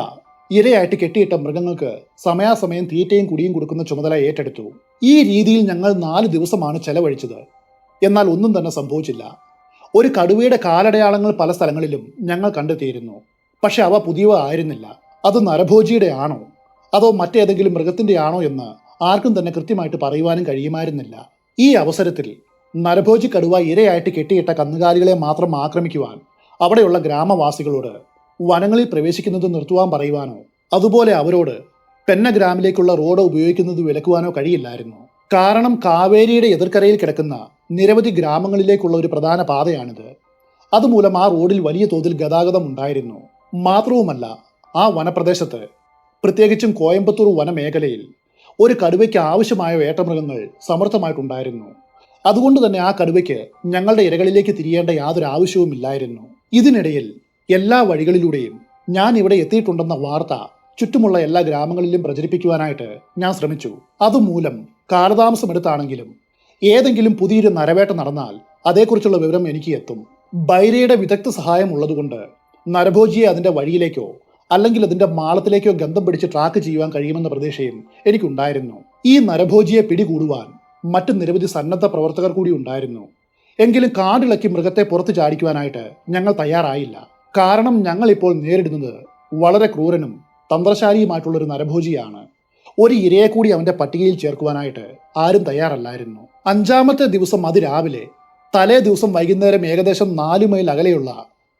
ഇരയായിട്ട് കെട്ടിയിട്ട മൃഗങ്ങൾക്ക് സമയാസമയം തീറ്റയും കുടിയും കൊടുക്കുന്ന ചുമതല ഏറ്റെടുത്തു. ഈ രീതിയിൽ ഞങ്ങൾ 4 ദിവസമാണ് ചെലവഴിച്ചത്. എന്നാൽ ഒന്നും തന്നെ സംഭവിച്ചില്ല. ഒരു കടുവയുടെ കാലടയാളങ്ങൾ പല സ്ഥലങ്ങളിലും ഞങ്ങൾ കണ്ടെത്തിയിരുന്നു. പക്ഷെ അവ പുതിയവ ആയിരുന്നില്ല. അത് നരഭോജിയുടെ ആണോ അതോ മറ്റേതെങ്കിലും മൃഗത്തിന്റെ ആണോ എന്ന് ആർക്കും തന്നെ കൃത്യമായിട്ട് പറയുവാനും കഴിയുമായിരുന്നില്ല. ഈ അവസരത്തിൽ നരഭോജി കടുവ ഇരയായിട്ട് കെട്ടിയിട്ട കന്നുകാലികളെ മാത്രം ആക്രമിക്കുവാൻ അവിടെയുള്ള ഗ്രാമവാസികളോട് വനങ്ങളിൽ പ്രവേശിക്കുന്നത് നിർത്തുവാൻ പറയുവാനോ അതുപോലെ അവരോട് പെന്നഗ്രാമിലേക്കുള്ള റോഡ് ഉപയോഗിക്കുന്നത് വിലക്കുവാനോ കഴിയില്ലായിരുന്നു. കാരണം കാവേരിയുടെ എതിർക്കരയിൽ കിടക്കുന്ന നിരവധി ഗ്രാമങ്ങളിലേക്കുള്ള ഒരു പ്രധാന പാതയാണിത്. അതുമൂലം ആ റോഡിൽ വലിയ തോതിൽ ഗതാഗതം ഉണ്ടായിരുന്നു. മാത്രവുമല്ല, ആ വനപ്രദേശത്ത്, പ്രത്യേകിച്ചും കോയമ്പത്തൂർ വനമേഖലയിൽ ഒരു കടുവയ്ക്ക് ആവശ്യമായ വേട്ടമൃഗങ്ങൾ സമർത്ഥമായിട്ടുണ്ടായിരുന്നു. അതുകൊണ്ട് തന്നെ ആ കടുവയ്ക്ക് ഞങ്ങളുടെ ഇരകളിലേക്ക് തിരിയേണ്ട യാതൊരു ആവശ്യവുമില്ലായിരുന്നു. ഇതിനിടയിൽ എല്ലാ വഴികളിലൂടെയും ഞാൻ ഇവിടെ എത്തിയിട്ടുണ്ടെന്ന വാർത്ത ചുറ്റുമുള്ള എല്ലാ ഗ്രാമങ്ങളിലും പ്രചരിപ്പിക്കുവാനായിട്ട് ഞാൻ ശ്രമിച്ചു. അതുമൂലം കാലതാമസമെടുത്താണെങ്കിലും ഏതെങ്കിലും പുതിയൊരു നരവേട്ട നടന്നാൽ അതേക്കുറിച്ചുള്ള വിവരം എനിക്ക് എത്തും. ബൈരയുടെ വിദഗ്ധ സഹായം ഉള്ളതുകൊണ്ട് നരഭോജിയെ അതിന്റെ വഴിയിലേക്കോ അല്ലെങ്കിൽ അതിന്റെ മാളത്തിലേക്കോ ഗന്ധം പിടിച്ച് ട്രാക്ക് ചെയ്യുവാൻ കഴിയുമെന്ന പ്രതീക്ഷയും എനിക്കുണ്ടായിരുന്നു. ഈ നരഭോജിയെ പിടികൂടുവാൻ മറ്റ് നിരവധി സന്നദ്ധ പ്രവർത്തകർ കൂടി ഉണ്ടായിരുന്നു. എങ്കിലും കാടിളക്കി മൃഗത്തെ പുറത്തു ചാടിക്കുവാനായിട്ട് ഞങ്ങൾ തയ്യാറായില്ല. കാരണം ഞങ്ങൾ ഇപ്പോൾ നേരിടുന്നത് വളരെ ക്രൂരനും തന്ത്രശാലിയുമായിട്ടുള്ളൊരു നരഭോജിയാണ്. ഒരു ഇരയെ കൂടി അവന്റെ പട്ടികയിൽ ചേർക്കുവാനായിട്ട് ആരും തയ്യാറല്ലായിരുന്നു. 5-ാമത്തെ ദിവസം അതിരാവിലെ, തലേ ദിവസം വൈകുന്നേരം ഏകദേശം 4 മൈൽ അകലെയുള്ള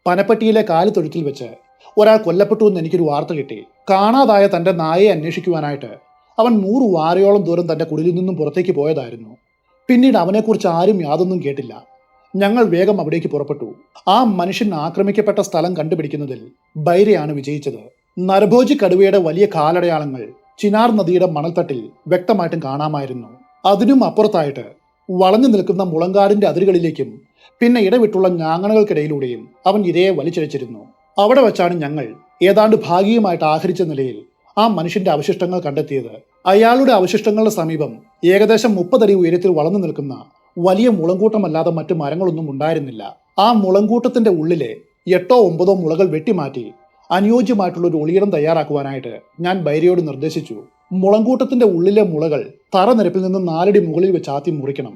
പനപ്പട്ടിയിലെ കാലിത്തൊഴുത്തിൽ വെച്ച് ഒരാൾ കൊല്ലപ്പെട്ടു എന്ന് എനിക്കൊരു വാർത്ത കിട്ടി. കാണാതായ തന്റെ നായയെ അന്വേഷിക്കുവാനായിട്ട് അവൻ 100 വാരയോളം ദൂരം തന്റെ കുടിലിൽ നിന്നും പുറത്തേക്ക് പോയതായിരുന്നു. പിന്നീട് അവനെക്കുറിച്ച് ആരും യാതൊന്നും കേട്ടില്ല. ഞങ്ങൾ വേഗം അവിടേക്ക് പുറപ്പെട്ടു. ആ മനുഷ്യൻ ആക്രമിക്കപ്പെട്ട സ്ഥലം കണ്ടുപിടിക്കുന്നതിൽ ബൈരയാണ് വിജയിച്ചത്. നരഭോജി കടുവയുടെ വലിയ കാലടയാളങ്ങൾ ചിനാർ നദിയുടെ മണൽത്തട്ടിൽ വ്യക്തമായിട്ടും കാണാമായിരുന്നു. അതിനും അപ്പുറത്തായിട്ട് വളഞ്ഞു നിൽക്കുന്ന മുളങ്കാടിന്റെ അതിരുകളിലേക്കും പിന്നെ ഇടവിട്ടുള്ള ഞാങ്ങണകൾക്കിടയിലൂടെയും അവൻ ഇരയെ വലിച്ചിഴച്ചിരുന്നു. അവിടെ വച്ചാണ് ഞങ്ങൾ ഏതാണ്ട് ഭാഗികമായിട്ട് ആഹരിച്ച നിലയിൽ ആ മനുഷ്യന്റെ അവശിഷ്ടങ്ങൾ കണ്ടെത്തിയത്. അയാളുടെ അവശിഷ്ടങ്ങളുടെ സമീപം ഏകദേശം 30 അടി ഉയരത്തിൽ വളർന്നു നിൽക്കുന്ന വലിയ മുളങ്കൂട്ടമല്ലാതെ മറ്റു മരങ്ങളൊന്നും ഉണ്ടായിരുന്നില്ല. ആ മുളങ്കൂട്ടത്തിന്റെ ഉള്ളിലെ 8-9 മുളകൾ വെട്ടിമാറ്റി അനുയോജ്യമായിട്ടുള്ള ഒരു ഒളിയിടം തയ്യാറാക്കുവാനായിട്ട് ഞാൻ ബൈരയോട് നിർദ്ദേശിച്ചു. മുളങ്കൂട്ടത്തിന്റെ ഉള്ളിലെ മുളകൾ തറനിരപ്പിൽ നിന്ന് 4 അടി മുകളിൽ വെച്ച് ആദ്യം മുറിക്കണം.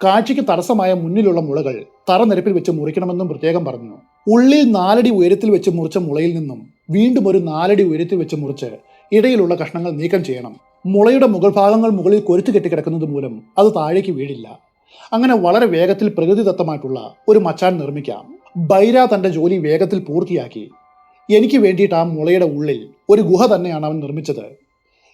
കാഴ്ചയ്ക്ക് തടസ്സമായ മുന്നിലുള്ള മുളകൾ തറനിരപ്പിൽ വെച്ച് മുറിക്കണമെന്നും പ്രത്യേകം പറഞ്ഞു. ഉള്ളിൽ 4 അടി ഉയരത്തിൽ വെച്ച് മുറിച്ച മുളയിൽ നിന്നും വീണ്ടും ഒരു 4 അടി ഉയരത്തിൽ വെച്ച് മുറിച്ച് ഇടയിലുള്ള കഷ്ണങ്ങൾ നീക്കം ചെയ്യണം. മുളയുടെ മുകൾ ഭാഗങ്ങൾ മുകളിൽ കൊരുത്തു കെട്ടിക്കിടക്കുന്നത് മൂലം അത് താഴേക്ക് വീഴില്ല. അങ്ങനെ വളരെ വേഗത്തിൽ പ്രകൃതിദത്തമായിട്ടുള്ള ഒരു മച്ചാൻ നിർമ്മിക്കാം. ബൈര തന്റെ ജോലി വേഗത്തിൽ പൂർത്തിയാക്കി. എനിക്ക് വേണ്ടിയിട്ട് ആ മുളയുടെ ഉള്ളിൽ ഒരു ഗുഹ തന്നെയാണ് അവൻ നിർമ്മിച്ചത്.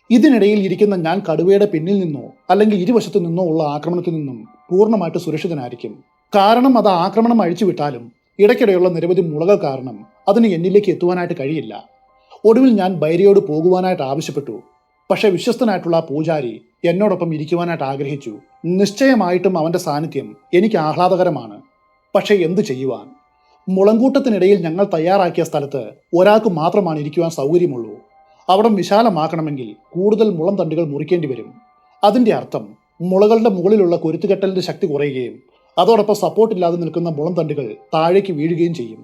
ഇതിനിടയിൽ ഇരിക്കുന്ന ഞാൻ കടുവയുടെ പിന്നിൽ നിന്നോ അല്ലെങ്കിൽ ഇരുവശത്തു നിന്നോ ഉള്ള ആക്രമണത്തിൽ നിന്നും പൂർണ്ണമായിട്ട് സുരക്ഷിതനായിരിക്കും. കാരണം അത് ആക്രമണം അഴിച്ചുവിട്ടാലും ഇടയ്ക്കിടെയുള്ള നിരവധി മുളകൾ കാരണം അതിന് എന്നിലേക്ക് എത്തുവാനായിട്ട് കഴിയില്ല. ഒടുവിൽ ഞാൻ ബൈരയോട് പോകുവാനായിട്ട് ആവശ്യപ്പെട്ടു. പക്ഷെ വിശ്വസ്തനായിട്ടുള്ള ആ പൂജാരി എന്നോടൊപ്പം ഇരിക്കുവാനായിട്ട് ആഗ്രഹിച്ചു. നിശ്ചയമായിട്ടും അവന്റെ സാന്നിധ്യം എനിക്ക് ആഹ്ലാദകരമാണ്. പക്ഷെ എന്തു ചെയ്യുവാൻ? മുളങ്കൂട്ടത്തിനിടയിൽ ഞങ്ങൾ തയ്യാറാക്കിയ സ്ഥലത്ത് ഒരാൾക്ക് മാത്രമാണ് ഇരിക്കുവാൻ സൗകര്യമുള്ളൂ. അവിടം വിശാലമാക്കണമെങ്കിൽ കൂടുതൽ മുളം തണ്ടുകൾ മുറിക്കേണ്ടി വരും. അതിന്റെ അർത്ഥം മുളകളുടെ മുകളിലുള്ള കൊരുത്തുകെട്ടലിന്റെ ശക്തി കുറയുകയും അതോടൊപ്പം സപ്പോർട്ടില്ലാതെ നിൽക്കുന്ന മുളം തണ്ടുകൾ താഴേക്ക് വീഴുകയും ചെയ്യും.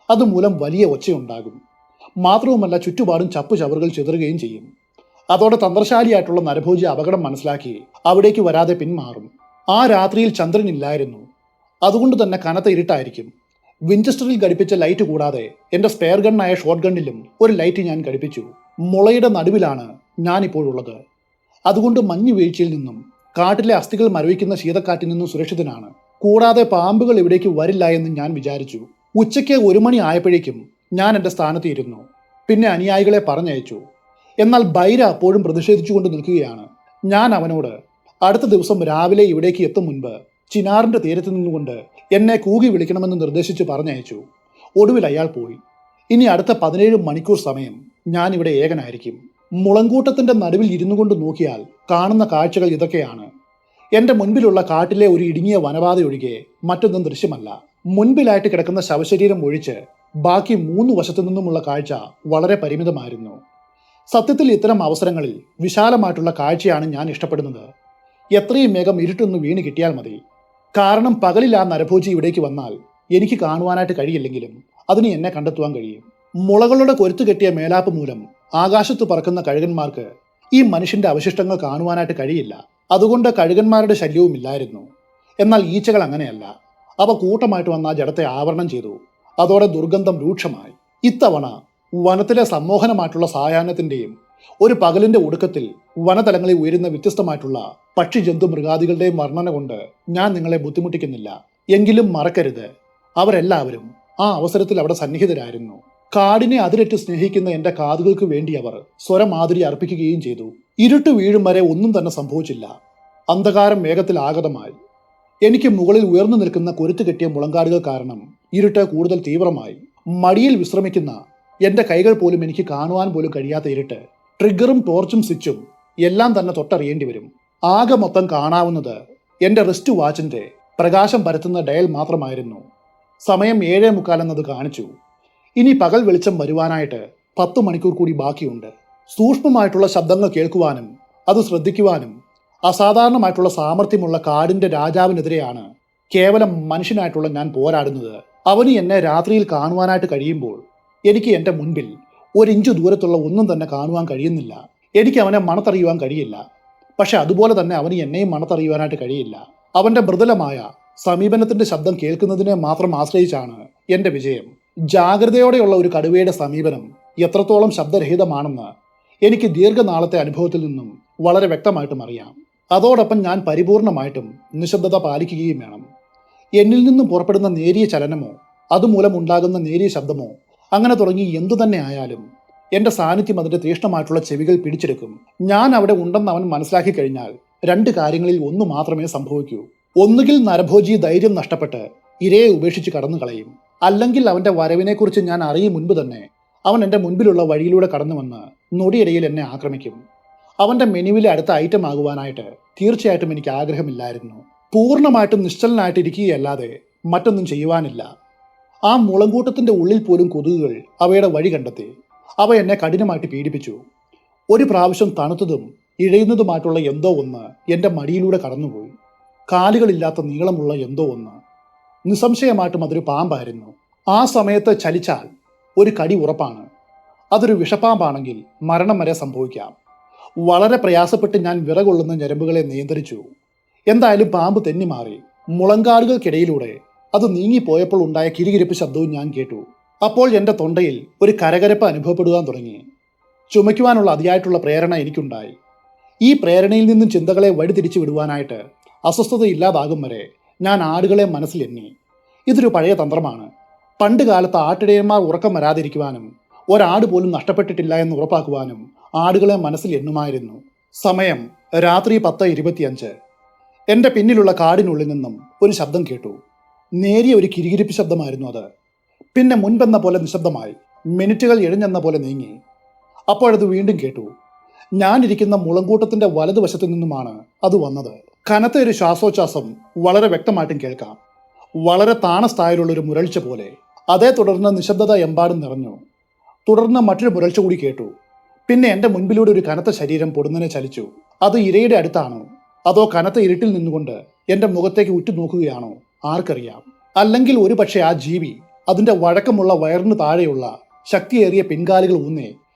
അതുമൂലം വലിയ ഒച്ചയുണ്ടാകും. മാത്രവുമല്ല ചുറ്റുപാടും ചപ്പുചവറുകൾ ചിതറുകയും ചെയ്യും. അതോടെ തന്ത്രശാലിയായിട്ടുള്ള നരഭോജി അപകടം മനസ്സിലാക്കി അവിടേക്ക് വരാതെ പിന്മാറും. ആ രാത്രിയിൽ ചന്ദ്രനില്ലായിരുന്നു. അതുകൊണ്ട് തന്നെ കനത്ത ഇരുട്ടായിരിക്കും. വിൻചെസ്റ്ററിൽ ഘടിപ്പിച്ച ലൈറ്റ് കൂടാതെ എന്റെ സ്പെയർ ഗണ്ണായ ഷോട്ട് ഗണ്ണിലും ഒരു ലൈറ്റ് ഞാൻ ഘടിപ്പിച്ചു. മുളയുടെ നടുവിലാണ് ഞാനിപ്പോഴുള്ളത്. അതുകൊണ്ട് മഞ്ഞു വീഴ്ചയിൽ നിന്നും കാട്ടിലെ അസ്ഥികൾ മരവിക്കുന്ന ശീതക്കാറ്റിൽ നിന്നും സുരക്ഷിതനാണ്. കൂടാതെ പാമ്പുകൾ ഇവിടേക്ക് വരില്ല എന്ന് ഞാൻ വിചാരിച്ചു. ഉച്ചയ്ക്ക് 1 മണി ആയപ്പോഴേക്കും ഞാൻ എൻ്റെ സ്ഥാനത്ത് ഇരുന്നു. പിന്നെ അനുയായികളെ പറഞ്ഞയച്ചു. എന്നാൽ ബൈര അപ്പോഴും പ്രതിഷേധിച്ചുകൊണ്ട് നിൽക്കുകയാണ്. ഞാൻ അവനോട് അടുത്ത ദിവസം രാവിലെ ഇവിടേക്ക് എത്തും മുൻപ് ചിനാറിന്റെ തീരത്ത് നിന്നുകൊണ്ട് എന്നെ കൂകി വിളിക്കണമെന്ന് നിർദ്ദേശിച്ച് പറഞ്ഞയച്ചു. ഒടുവിൽ അയാൾ പോയി. ഇനി അടുത്ത 17 മണിക്കൂർ സമയം ഞാൻ ഇവിടെ ഏകനായിരിക്കും. മുളങ്കൂട്ടത്തിന്റെ നടുവിൽ ഇരുന്നു കൊണ്ട് നോക്കിയാൽ കാണുന്ന കാഴ്ചകൾ ഇതൊക്കെയാണ്. എന്റെ മുൻപിലുള്ള കാട്ടിലെ ഒരു ഇടുങ്ങിയ വനപാത ഒഴികെ മറ്റൊന്നും ദൃശ്യമല്ല. മുൻപിലായിട്ട് കിടക്കുന്ന ശവശരീരം ഒഴിച്ച് ബാക്കി 3 വശത്തു നിന്നുമുള്ള കാഴ്ച വളരെ പരിമിതമായിരുന്നു. സത്യത്തിൽ ഇത്തരം അവസരങ്ങളിൽ വിശാലമായിട്ടുള്ള കാഴ്ചയാണ് ഞാൻ ഇഷ്ടപ്പെടുന്നത്. എത്രയും വേഗം ഇരുട്ടൊന്ന് വീണ് കിട്ടിയാൽ മതി. കാരണം പകലിൽ ആ നരഭോജി ഇവിടേക്ക് വന്നാൽ എനിക്ക് കാണുവാനായിട്ട് കഴിയില്ലെങ്കിലും അതിന് എന്നെ കണ്ടെത്തുവാൻ കഴിയും. മുളകളുടെ കൊരുത്തു കെട്ടിയ മേലാപ്പ് മൂലം ആകാശത്ത് പറക്കുന്ന കഴുകന്മാർക്ക് ഈ മനുഷ്യന്റെ അവശിഷ്ടങ്ങൾ കാണുവാനായിട്ട് കഴിയില്ല. അതുകൊണ്ട് കഴുകന്മാരുടെ ശല്യവും ഇല്ലായിരുന്നു. എന്നാൽ ഈച്ചകൾ അങ്ങനെയല്ല. അവ കൂട്ടമായിട്ട് വന്ന ആ ജഡത്തെ ആവരണം ചെയ്തു. അതോടെ ദുർഗന്ധം രൂക്ഷമായി. ഇത്തവണ വനത്തിലെ സമ്മോഹനമായിട്ടുള്ള സായാഹ്നത്തിന്റെയും ഒരു പകലിന്റെ ഒടുക്കത്തിൽ വനതലങ്ങളിൽ ഉയരുന്ന വ്യത്യസ്തമായിട്ടുള്ള പക്ഷി ജന്തു മൃഗാദികളുടെയും വർണ്ണന കൊണ്ട് ഞാൻ നിങ്ങളെ ബുദ്ധിമുട്ടിക്കുന്നില്ല. എങ്കിലും മറക്കരുത്, അവരെല്ലാവരും ആ അവസരത്തിൽ അവിടെ സന്നിഹിതരായിരുന്നു. കാടിനെ അതിരറ്റ് സ്നേഹിക്കുന്ന എന്റെ കാതുകൾക്ക് വേണ്ടി അവർ സ്വരമാതിരി അർപ്പിക്കുകയും ചെയ്തു. ഇരുട്ട് വീഴും വരെ ഒന്നും തന്നെ സംഭവിച്ചില്ല. അന്ധകാരം വേഗത്തിൽ ആഗതമായി. എനിക്ക് മുകളിൽ ഉയർന്നു നിൽക്കുന്ന കൊരുത്തു കെട്ടിയ മുളങ്കാടുകൾ കാരണം ഇരുട്ട് കൂടുതൽ തീവ്രമായി. മടിയിൽ വിശ്രമിക്കുന്ന എന്റെ കൈകൾ പോലും എനിക്ക് കാണുവാൻ പോലും കഴിയാത്ത ഇരുട്ട്. ട്രിഗറും ടോർച്ചും സ്വിച്ചും എല്ലാം തന്നെ തൊട്ടറിയേണ്ടി വരും. ആകെ മൊത്തം കാണാവുന്നത് എന്റെ റിസ്റ്റ് വാച്ചിന്റെ പ്രകാശം പരത്തുന്ന ഡയൽ മാത്രമായിരുന്നു. സമയം 7:45 എന്നത് കാണിച്ചു. ഇനി പകൽ വെളിച്ചം വരുവാനായിട്ട് 10 മണിക്കൂർ കൂടി ബാക്കിയുണ്ട്. സൂക്ഷ്മമായിട്ടുള്ള ശബ്ദങ്ങൾ കേൾക്കുവാനും അത് ശ്രദ്ധിക്കുവാനും അസാധാരണമായിട്ടുള്ള സാമർഥ്യമുള്ള കാടിന്റെ രാജാവിനെതിരെയാണ് കേവലം മനുഷ്യനായിട്ടുള്ള ഞാൻ പോരാടുന്നത്. അവന് എന്നെ രാത്രിയിൽ കാണുവാനായിട്ട് കഴിയുമ്പോൾ എനിക്ക് എൻ്റെ മുൻപിൽ 1 ഇഞ്ച് ദൂരത്തുള്ള ഒന്നും തന്നെ കാണുവാൻ കഴിയുന്നില്ല. എനിക്ക് അവനെ മണത്തറിയുവാൻ കഴിയില്ല. പക്ഷെ അതുപോലെ തന്നെ അവന് എന്നെയും മണത്തറിയുവാനായിട്ട് കഴിയില്ല. അവന്റെ മൃദുലമായ സമീപനത്തിന്റെ ശബ്ദം കേൾക്കുന്നതിനെ മാത്രം ആശ്രയിച്ചാണ് എന്റെ വിജയം. ജാഗ്രതയോടെയുള്ള ഒരു കടുവയുടെ സമീപനം എത്രത്തോളം ശബ്ദരഹിതമാണെന്ന് എനിക്ക് ദീർഘനാളത്തെ അനുഭവത്തിൽ നിന്നും വളരെ വ്യക്തമായിട്ടും അറിയാം. അതോടൊപ്പം ഞാൻ പരിപൂർണമായിട്ടും നിശബ്ദത പാലിക്കുകയും വേണം. എന്നിൽ നിന്നും പുറപ്പെടുന്ന നേരിയ ചലനമോ അതുമൂലം ഉണ്ടാകുന്ന നേരിയ ശബ്ദമോ അങ്ങനെ തുടങ്ങി എന്തു തന്നെ ആയാലും എൻ്റെ സാന്നിധ്യം അതിൻ്റെ തീക്ഷ്ണമായിട്ടുള്ള ചെവികൾ പിടിച്ചെടുക്കും. ഞാൻ അവിടെ ഉണ്ടെന്ന് അവൻ മനസ്സിലാക്കി കഴിഞ്ഞാൽ രണ്ട് കാര്യങ്ങളിൽ ഒന്ന് മാത്രമേ സംഭവിക്കൂ. ഒന്നുകിൽ നരഭോജി ധൈര്യം നഷ്ടപ്പെട്ട് ഇരയെ ഉപേക്ഷിച്ച് കടന്നു കളയും, അല്ലെങ്കിൽ അവൻ്റെ വരവിനെക്കുറിച്ച് ഞാൻ അറിയും മുൻപ് തന്നെ അവൻ എൻ്റെ മുൻപിലുള്ള വഴിയിലൂടെ കടന്നു വന്ന് നൊടിയിടയിൽ എന്നെ ആക്രമിക്കും. അവൻ്റെ മെനുവിലെ അടുത്ത ഐറ്റം ആകുവാനായിട്ട് തീർച്ചയായിട്ടും എനിക്ക് ആഗ്രഹമില്ലായിരുന്നു. പൂർണ്ണമായിട്ടും നിശ്ചലനായിട്ടിരിക്കുകയല്ലാതെ മറ്റൊന്നും ചെയ്യുവാനില്ല. ആ മുളങ്കൂട്ടത്തിൻ്റെ ഉള്ളിൽ പോലും കൊതുകുകൾ അവയുടെ വഴി കണ്ടെത്തി. അവ എന്നെ കഠിനമായിട്ട് പീഡിപ്പിച്ചു. ഒരു പ്രാവശ്യം തണുത്തതും ഇഴയുന്നതുമായിട്ടുള്ള എന്തോ ഒന്ന് എൻ്റെ മടിയിലൂടെ കടന്നുപോയി. കാലുകളില്ലാത്ത നീളമുള്ള എന്തോ ഒന്ന്. നിസ്സംശയമായിട്ടും അതൊരു പാമ്പായിരുന്നു. ആ സമയത്ത് ചലിച്ചാൽ ഒരു കടി ഉറപ്പാണ്. അതൊരു വിഷപ്പാമ്പാണെങ്കിൽ മരണം വരെ സംഭവിക്കാം. വളരെ പ്രയാസപ്പെട്ട് ഞാൻ വിറകൊള്ളുന്ന ഞരമ്പുകളെ നിയന്ത്രിച്ചു. എന്തായാലും പാമ്പ് തെന്നിമാറി. മുളങ്കാടുകൾക്കിടയിലൂടെ അത് നീങ്ങിപ്പോയപ്പോൾ ഉണ്ടായ കിരികിരിപ്പ് ശബ്ദവും ഞാൻ കേട്ടു. അപ്പോൾ എൻ്റെ തൊണ്ടയിൽ ഒരു കരകരപ്പ് അനുഭവപ്പെടുവാൻ തുടങ്ങി. ചുമയ്ക്കുവാനുള്ള അതിയായിട്ടുള്ള പ്രേരണ എനിക്കുണ്ടായി. ഈ പ്രേരണയിൽ നിന്നും ചിന്തകളെ വഴിതിരിച്ചു വിടുവാനായിട്ട് അസ്വസ്ഥത ഇല്ലാതാകും വരെ ഞാൻ ആടുകളെ മനസ്സിൽ എണ്ണി. ഇതൊരു പഴയ തന്ത്രമാണ്. പണ്ട് കാലത്ത് ആട്ടിടയന്മാർ ഉറക്കം വരാതിരിക്കുവാനും ഒരാട് പോലും നഷ്ടപ്പെട്ടിട്ടില്ല എന്ന് ഉറപ്പാക്കുവാനും ആടുകളെ മനസ്സിൽ എണ്ണുമായിരുന്നു. സമയം രാത്രി 10:25. എൻ്റെ പിന്നിലുള്ള കാടിനുള്ളിൽ നിന്നും ഒരു ശബ്ദം കേട്ടു. നേരിയ ഒരു കിരികിരിപ്പ് ശബ്ദമായിരുന്നു അത്. പിന്നെ മുൻപെന്ന പോലെ നിശബ്ദമായി മിനിറ്റുകൾ എഴിഞ്ഞെന്ന പോലെ നീങ്ങി. അപ്പോഴത് വീണ്ടും കേട്ടു. ഞാനിരിക്കുന്ന മുളങ്കൂട്ടത്തിൻ്റെ വലതുവശത്തു നിന്നുമാണ് അത് വന്നത്. കനത്ത ഒരു ശ്വാസോച്ഛ്വാസം വളരെ വ്യക്തമായിട്ടും കേൾക്കാം. വളരെ താണസ്ഥായിലുള്ളൊരു മുരൾച്ച പോലെ. അതേ തുടർന്ന് നിശബ്ദത എമ്പാടും നിറഞ്ഞു. തുടർന്ന് മറ്റൊരു മുരൾച്ച കൂടി കേട്ടു. പിന്നെ എൻ്റെ മുൻപിലൂടെ ഒരു കനത്ത ശരീരം പൊടുന്നനെ ചലിച്ചു. അത് ഇരയുടെ അടുത്താണോ അതോ കനത്ത ഇരുട്ടിൽ നിന്നുകൊണ്ട് എൻ്റെ മുഖത്തേക്ക് ഉറ്റുനോക്കുകയാണോ ആർക്കറിയാം. അല്ലെങ്കിൽ ഒരു പക്ഷേ ആ ജീവി അതിൻ്റെ വഴക്കമുള്ള വയറിന് താഴെയുള്ള ശക്തിയേറിയ പിൻകാലുകൾ ഊന്നേ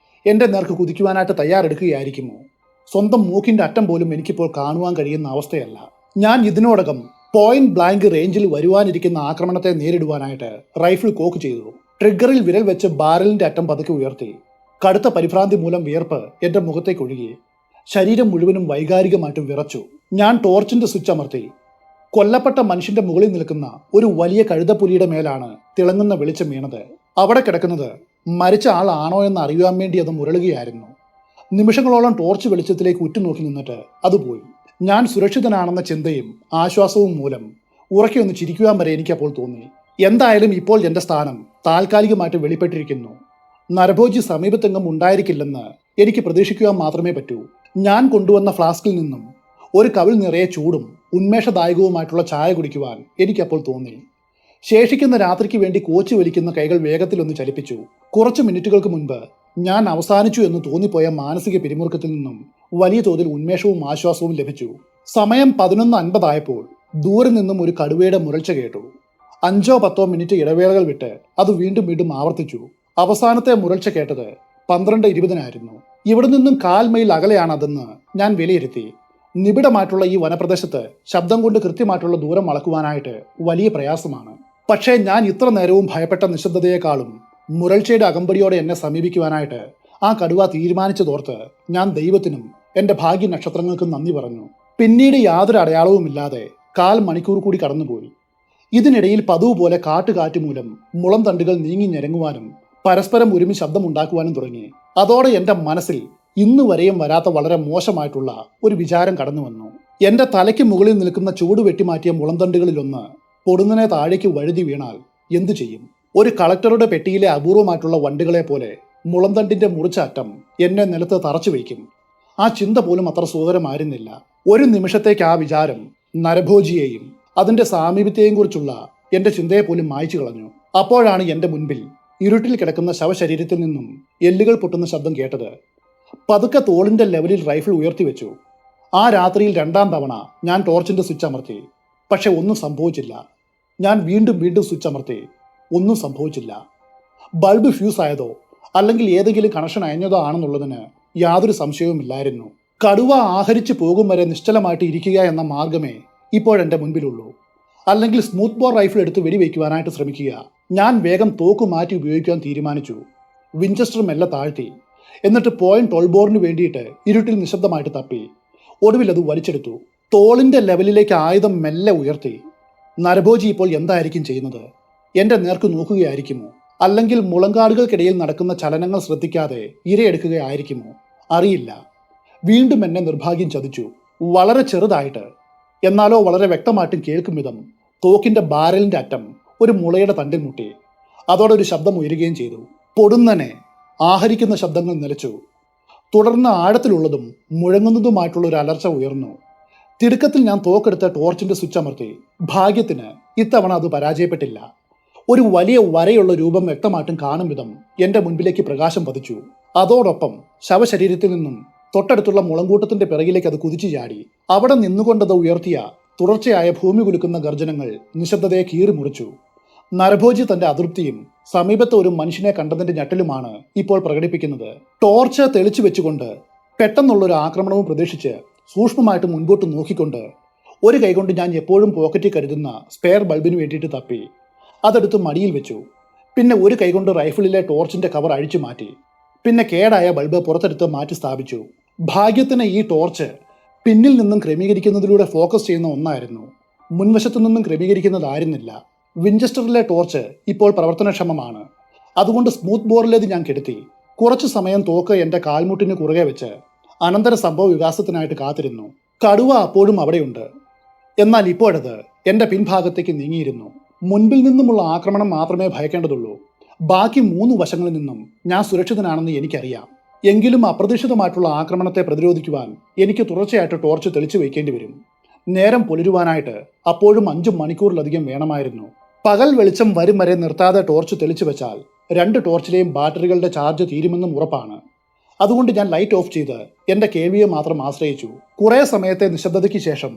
എൻ്റെ നേർക്ക് കുതിക്കുവാനായിട്ട് തയ്യാറെടുക്കുകയായിരിക്കുമോ. സ്വന്തം മൂക്കിൻ്റെ അറ്റം പോലും എനിക്കിപ്പോൾ കാണുവാൻ കഴിയുന്ന അവസ്ഥയല്ല. ഞാൻ ഇതിനോടകം പോയിന്റ് ബ്ലാങ്ക് റേഞ്ചിൽ വരുവാനിരിക്കുന്ന ആക്രമണത്തെ നേരിടുവാനായിട്ട് റൈഫിൾ കോക്ക് ചെയ്തു. ട്രിഗറിൽ വിരൽ വെച്ച് ബാരലിൻ്റെ അറ്റം പതുക്കെ ഉയർത്തി. കടുത്ത പരിഭ്രാന്തി മൂലം വിയർപ്പ് എൻ്റെ മുഖത്തേക്ക് ഒഴുകി. ശരീരം മുഴുവനും വൈകാരികമായിട്ടും വിറച്ചു. ഞാൻ ടോർച്ചിൻ്റെ സ്വിച്ച് അമർത്തി. കൊല്ലപ്പെട്ട മനുഷ്യന്റെ മുകളിൽ നിൽക്കുന്ന ഒരു വലിയ കഴുതപ്പുലിയുടെ മേലാണ് തിളങ്ങുന്ന വെളിച്ചം വീണത്. അവിടെ കിടക്കുന്നത് മരിച്ച ആളാണോ എന്ന് അറിയാൻ വേണ്ടി അത് മുരളുകയായിരുന്നു. നിമിഷങ്ങളോളം ടോർച്ച് വെളിച്ചത്തിലേക്ക് ഉറ്റുനോക്കി നിന്നിട്ട് അത് പോയി. ഞാൻ സുരക്ഷിതനാണെന്ന ചിന്തയും ആശ്വാസവും മൂലം ഉറക്കെ ഒന്ന് ചിരിക്കുവാൻ വരെ എനിക്കപ്പോൾ തോന്നി. എന്തായാലും ഇപ്പോൾ എൻ്റെ സ്ഥാനം താൽക്കാലികമായിട്ട് വെളിപ്പെട്ടിരിക്കുന്നു. നരഭോജി സമീപത്തെങ്ങും ഉണ്ടായിരിക്കില്ലെന്ന് എനിക്ക് പ്രതീക്ഷിക്കുവാൻ മാത്രമേ പറ്റൂ. ഞാൻ കൊണ്ടുവന്ന ഫ്ലാസ്കിൽ നിന്നും ഒരു കവിൾ നിറയെ ചൂടും ഉന്മേഷദായകവുമായിട്ടുള്ള ചായ കുടിക്കുവാൻ എനിക്കപ്പോൾ തോന്നി. ശേഷിക്കുന്ന രാത്രിക്ക് വേണ്ടി കോച്ച് വലിക്കുന്ന കൈകൾ വേഗത്തിലൊന്ന് ചലിപ്പിച്ചു. കുറച്ച് മിനിറ്റുകൾക്ക് മുൻപ് ഞാൻ അവസാനിച്ചു എന്ന് തോന്നിപ്പോയ മാനസിക പിരിമുറുക്കത്തിൽ നിന്നും വലിയ തോതിൽ ഉന്മേഷവും ആശ്വാസവും ലഭിച്ചു. സമയം 11:50 ദൂരെ നിന്നും ഒരു കടുവയുടെ മുരൾച്ച കേട്ടു. 5-10 മിനിറ്റ് ഇടവേളകൾ വിട്ട് അത് വീണ്ടും വീണ്ടും ആവർത്തിച്ചു. അവസാനത്തെ മുരൾച്ച കേട്ടത് 12:20 ഇവിടെ നിന്നും 1/4 മൈൽ അകലെയാണതെന്ന് ഞാൻ വിലയിരുത്തി. നിബിഡമായിട്ടുള്ള ഈ വനപ്രദേശത്ത് ശബ്ദം കൊണ്ട് കൃത്യമായിട്ടുള്ള ദൂരം അളക്കുവാനായിട്ട് വലിയ പ്രയാസമാണ്. പക്ഷേ ഞാൻ ഇത്ര നേരവും ഭയപ്പെട്ട നിശബ്ദതയെക്കാളും മുരൾച്ചയുടെ അകമ്പടിയോടെ എന്നെ സമീപിക്കുവാനായിട്ട് ആ കടുവ തീരുമാനിച്ചതോർത്ത് ഞാൻ ദൈവത്തിനും എൻ്റെ ഭാഗ്യ നക്ഷത്രങ്ങൾക്കും നന്ദി പറഞ്ഞു. പിന്നീട് യാതൊരു അടയാളവുമില്ലാതെ 1/4 മണിക്കൂർ കൂടി കടന്നുപോയി. ഇതിനിടയിൽ പതിവ് പോലെ കാറ്റ് മൂലം മുളം തണ്ടുകൾ നീങ്ങി ഞെരങ്ങുവാനും പരസ്പരം ഒരുമി ശബ്ദമുണ്ടാക്കുവാനും തുടങ്ങി. അതോടെ എൻ്റെ മനസ്സിൽ ഇന്നു വരെയും വരാത്ത വളരെ മോശമായിട്ടുള്ള ഒരു വിചാരം കടന്നു വന്നു. എൻ്റെ തലയ്ക്ക് മുകളിൽ നിൽക്കുന്ന ചൂട് വെട്ടിമാറ്റിയ മുളന്തണ്ടുകളിലൊന്ന് പൊടുന്നനെ താഴേക്ക് വഴുതി വീണാൽ എന്തു ചെയ്യും? ഒരു കളക്ടറുടെ പെട്ടിയിലെ അപൂർവമായിട്ടുള്ള വണ്ടുകളെ പോലെ മുളന്തണ്ടിന്റെ മുറിച്ച അറ്റം എന്നെ നിലത്ത് തറച്ചു വയ്ക്കും. ആ ചിന്ത പോലും അത്ര സുഖകരമായിരുന്നില്ല. ഒരു നിമിഷത്തേക്ക് ആ വിചാരം നരഭോജിയെയും അതിന്റെ സാമീപ്യത്തെയും കുറിച്ചുള്ള എൻ്റെ ചിന്തയെ പോലും മായ്ച്ചു കളഞ്ഞു. അപ്പോഴാണ് എൻ്റെ മുൻപിൽ ഇരുട്ടിൽ കിടക്കുന്ന ശവശരീരത്തിൽ നിന്നും എല്ലുകൾ പൊട്ടുന്ന ശബ്ദം കേട്ടത്. പതുക്കെ തോളിന്റെ ലെവലിൽ റൈഫിൾ ഉയർത്തിവെച്ചു. ആ രാത്രിയിൽ 2ാം തവണ ഞാൻ ടോർച്ചിന്റെ സ്വിച്ച് അമർത്തി. പക്ഷെ ഒന്നും സംഭവിച്ചില്ല. ഞാൻ വീണ്ടും വീണ്ടും സ്വിച്ച് അമർത്തി. ഒന്നും സംഭവിച്ചില്ല. ബൾബ് ഫ്യൂസ് ആയതോ അല്ലെങ്കിൽ ഏതെങ്കിലും കണക്ഷൻ അയഞ്ഞതോ ആണെന്നുള്ളതിന് യാതൊരു സംശയവുമില്ലായിരുന്നു. കടുവ ആഹരിച്ചു പോകും വരെ നിശ്ചലമായിട്ട് ഇരിക്കുക എന്ന മാർഗമേ ഇപ്പോഴെൻ്റെ മുൻപിലുള്ളൂ. അല്ലെങ്കിൽ സ്മൂത്ത് ബോർ റൈഫിൾ എടുത്ത് വെടിവെക്കുവാനായിട്ട് ശ്രമിക്കുക. ഞാൻ വേഗം തോക്ക് മാറ്റി ഉപയോഗിക്കാൻ തീരുമാനിച്ചു. വിഞ്ചസ്റ്റർ മെല്ലെ താഴ്ത്തി. എന്നിട്ട് പോയിന്റ് ടോൾബോറിന് വേണ്ടിയിട്ട് ഇരുട്ടിൽ നിശബ്ദമായിട്ട് തപ്പി. ഒടുവിൽ അത് വലിച്ചെടുത്തു. തോളിന്റെ ലെവലിലേക്ക് ആയുധം മെല്ലെ ഉയർത്തി. നരഭോജി ഇപ്പോൾ എന്തായിരിക്കും ചെയ്യുന്നത്? എന്റെ നേർക്ക് നോക്കുകയായിരിക്കുമോ? അല്ലെങ്കിൽ മുളങ്കാടുകൾക്കിടയിൽ നടക്കുന്ന ചലനങ്ങൾ ശ്രദ്ധിക്കാതെ ഇരയെടുക്കുകയായിരിക്കുമോ? അറിയില്ല. വീണ്ടും എന്നെ നിർഭാഗ്യം ചതിച്ചു. വളരെ ചെറുതായിട്ട്, എന്നാലോ വളരെ വ്യക്തമായിട്ടും കേൾക്കും വിധം തോക്കിന്റെ ബാരലിന്റെ അറ്റം ഒരു മുളയുടെ തണ്ടിൽ മുട്ടി. അതോടെ ഒരു ശബ്ദം ഉയരുകയും ചെയ്തു. പൊടുന്നനെ ആഹരിക്കുന്ന ശബ്ദങ്ങൾ നിലച്ചു. തുടർന്ന് ആഴത്തിലുള്ളതും മുഴങ്ങുന്നതുമായിട്ടുള്ള ഒരു അലർച്ച ഉയർന്നു. തിടുക്കത്തിൽ ഞാൻ തോക്കെടുത്ത ടോർച്ചിന്റെ സ്വിച്ച് അമർത്തി. ഭാഗ്യത്തിന് ഇത്തവണ അത് പരാജയപ്പെട്ടില്ല. ഒരു വലിയ വരയുള്ള രൂപം വ്യക്തമായിട്ടും കാണും വിധം എന്റെ മുൻപിലേക്ക് പ്രകാശം പതിച്ചു. അതോടൊപ്പം ശവശരീരത്തിൽ നിന്നും തൊട്ടടുത്തുള്ള മുളങ്കൂട്ടത്തിന്റെ പിറകിലേക്ക് അത് കുതിച്ചു ചാടി. അവിടെ നിന്നുകൊണ്ടത് ഉയർത്തിയ തുടർച്ചയായ ഭൂമി കുലുക്കുന്ന ഗർജനങ്ങൾ നിശബ്ദതയെ കീറി മുറിച്ചു. നരഭോജി തന്റെ അതൃപ്തിയും സമീപത്ത് ഒരു മനുഷ്യനെ കണ്ടതിന്റെ ഞെട്ടലുമാണ് ഇപ്പോൾ പ്രകടിപ്പിക്കുന്നത്. ടോർച്ച് തെളിച്ചു വെച്ചുകൊണ്ട് പെട്ടെന്നുള്ളൊരു ആക്രമണവും പ്രതീക്ഷിച്ച് സൂക്ഷ്മമായിട്ട് മുൻപോട്ട് നോക്കിക്കൊണ്ട് ഒരു കൈകൊണ്ട് ഞാൻ എപ്പോഴും പോക്കറ്റിൽ കരുതുന്ന സ്പെയർ ബൾബിന് വേണ്ടിയിട്ട് തപ്പി. അതെടുത്ത് മടിയിൽ വെച്ചു. പിന്നെ ഒരു കൈകൊണ്ട് റൈഫിളിലെ ടോർച്ചിന്റെ കവർ അഴിച്ചു മാറ്റി. പിന്നെ കേടായ ബൾബ് പുറത്തെടുത്ത് മാറ്റി സ്ഥാപിച്ചു. ഭാഗ്യത്തിന് ഈ ടോർച്ച് പിന്നിൽ നിന്നും ക്രമീകരിക്കുന്നതിലൂടെ ഫോക്കസ് ചെയ്യുന്ന ഒന്നായിരുന്നു. മുൻവശത്തു നിന്നും ക്രമീകരിക്കുന്നതായിരുന്നില്ല. വിഞ്ചസ്റ്ററിലെ ടോർച്ച് ഇപ്പോൾ പ്രവർത്തനക്ഷമമാണ്. അതുകൊണ്ട് സ്മൂത്ത് ബോറിലേത് ഞാൻ കെടുത്തി. കുറച്ചു സമയം തോക്ക് എന്റെ കാൽമുട്ടിന് കുറുകെ വെച്ച് അനന്തര സംഭവ വികാസത്തിനായിട്ട് കാത്തിരുന്നു. കടുവ അപ്പോഴും അവിടെയുണ്ട്. എന്നാൽ ഇപ്പോഴത് എന്റെ പിൻഭാഗത്തേക്ക് നീങ്ങിയിരുന്നു. മുൻപിൽ നിന്നുമുള്ള ആക്രമണം മാത്രമേ ഭയക്കേണ്ടതുള്ളൂ. ബാക്കി 3 വശങ്ങളിൽ നിന്നും ഞാൻ സുരക്ഷിതനാണെന്ന് എനിക്കറിയാം. എങ്കിലും അപ്രതീക്ഷിതമായിട്ടുള്ള ആക്രമണത്തെ പ്രതിരോധിക്കുവാൻ എനിക്ക് തുടർച്ചയായിട്ട് ടോർച്ച് തെളിച്ചു വയ്ക്കേണ്ടി വരും. നേരം പുലരുവാനായിട്ട് അപ്പോഴും 5 മണിക്കൂറിലധികം വേണമായിരുന്നു. പകൽ വെളിച്ചം വരും വരെ നിർത്താതെ ടോർച്ച് തെളിച്ചു വെച്ചാൽ 2 ടോർച്ചിലെയും ബാറ്ററികളുടെ ചാർജ് തീരുമെന്നും ഉറപ്പാണ്. അതുകൊണ്ട് ഞാൻ ലൈറ്റ് ഓഫ് ചെയ്ത് എന്റെ കേൾവിയെ മാത്രം ആശ്രയിച്ചു. കുറെ സമയത്തെ നിശബ്ദതയ്ക്ക് ശേഷം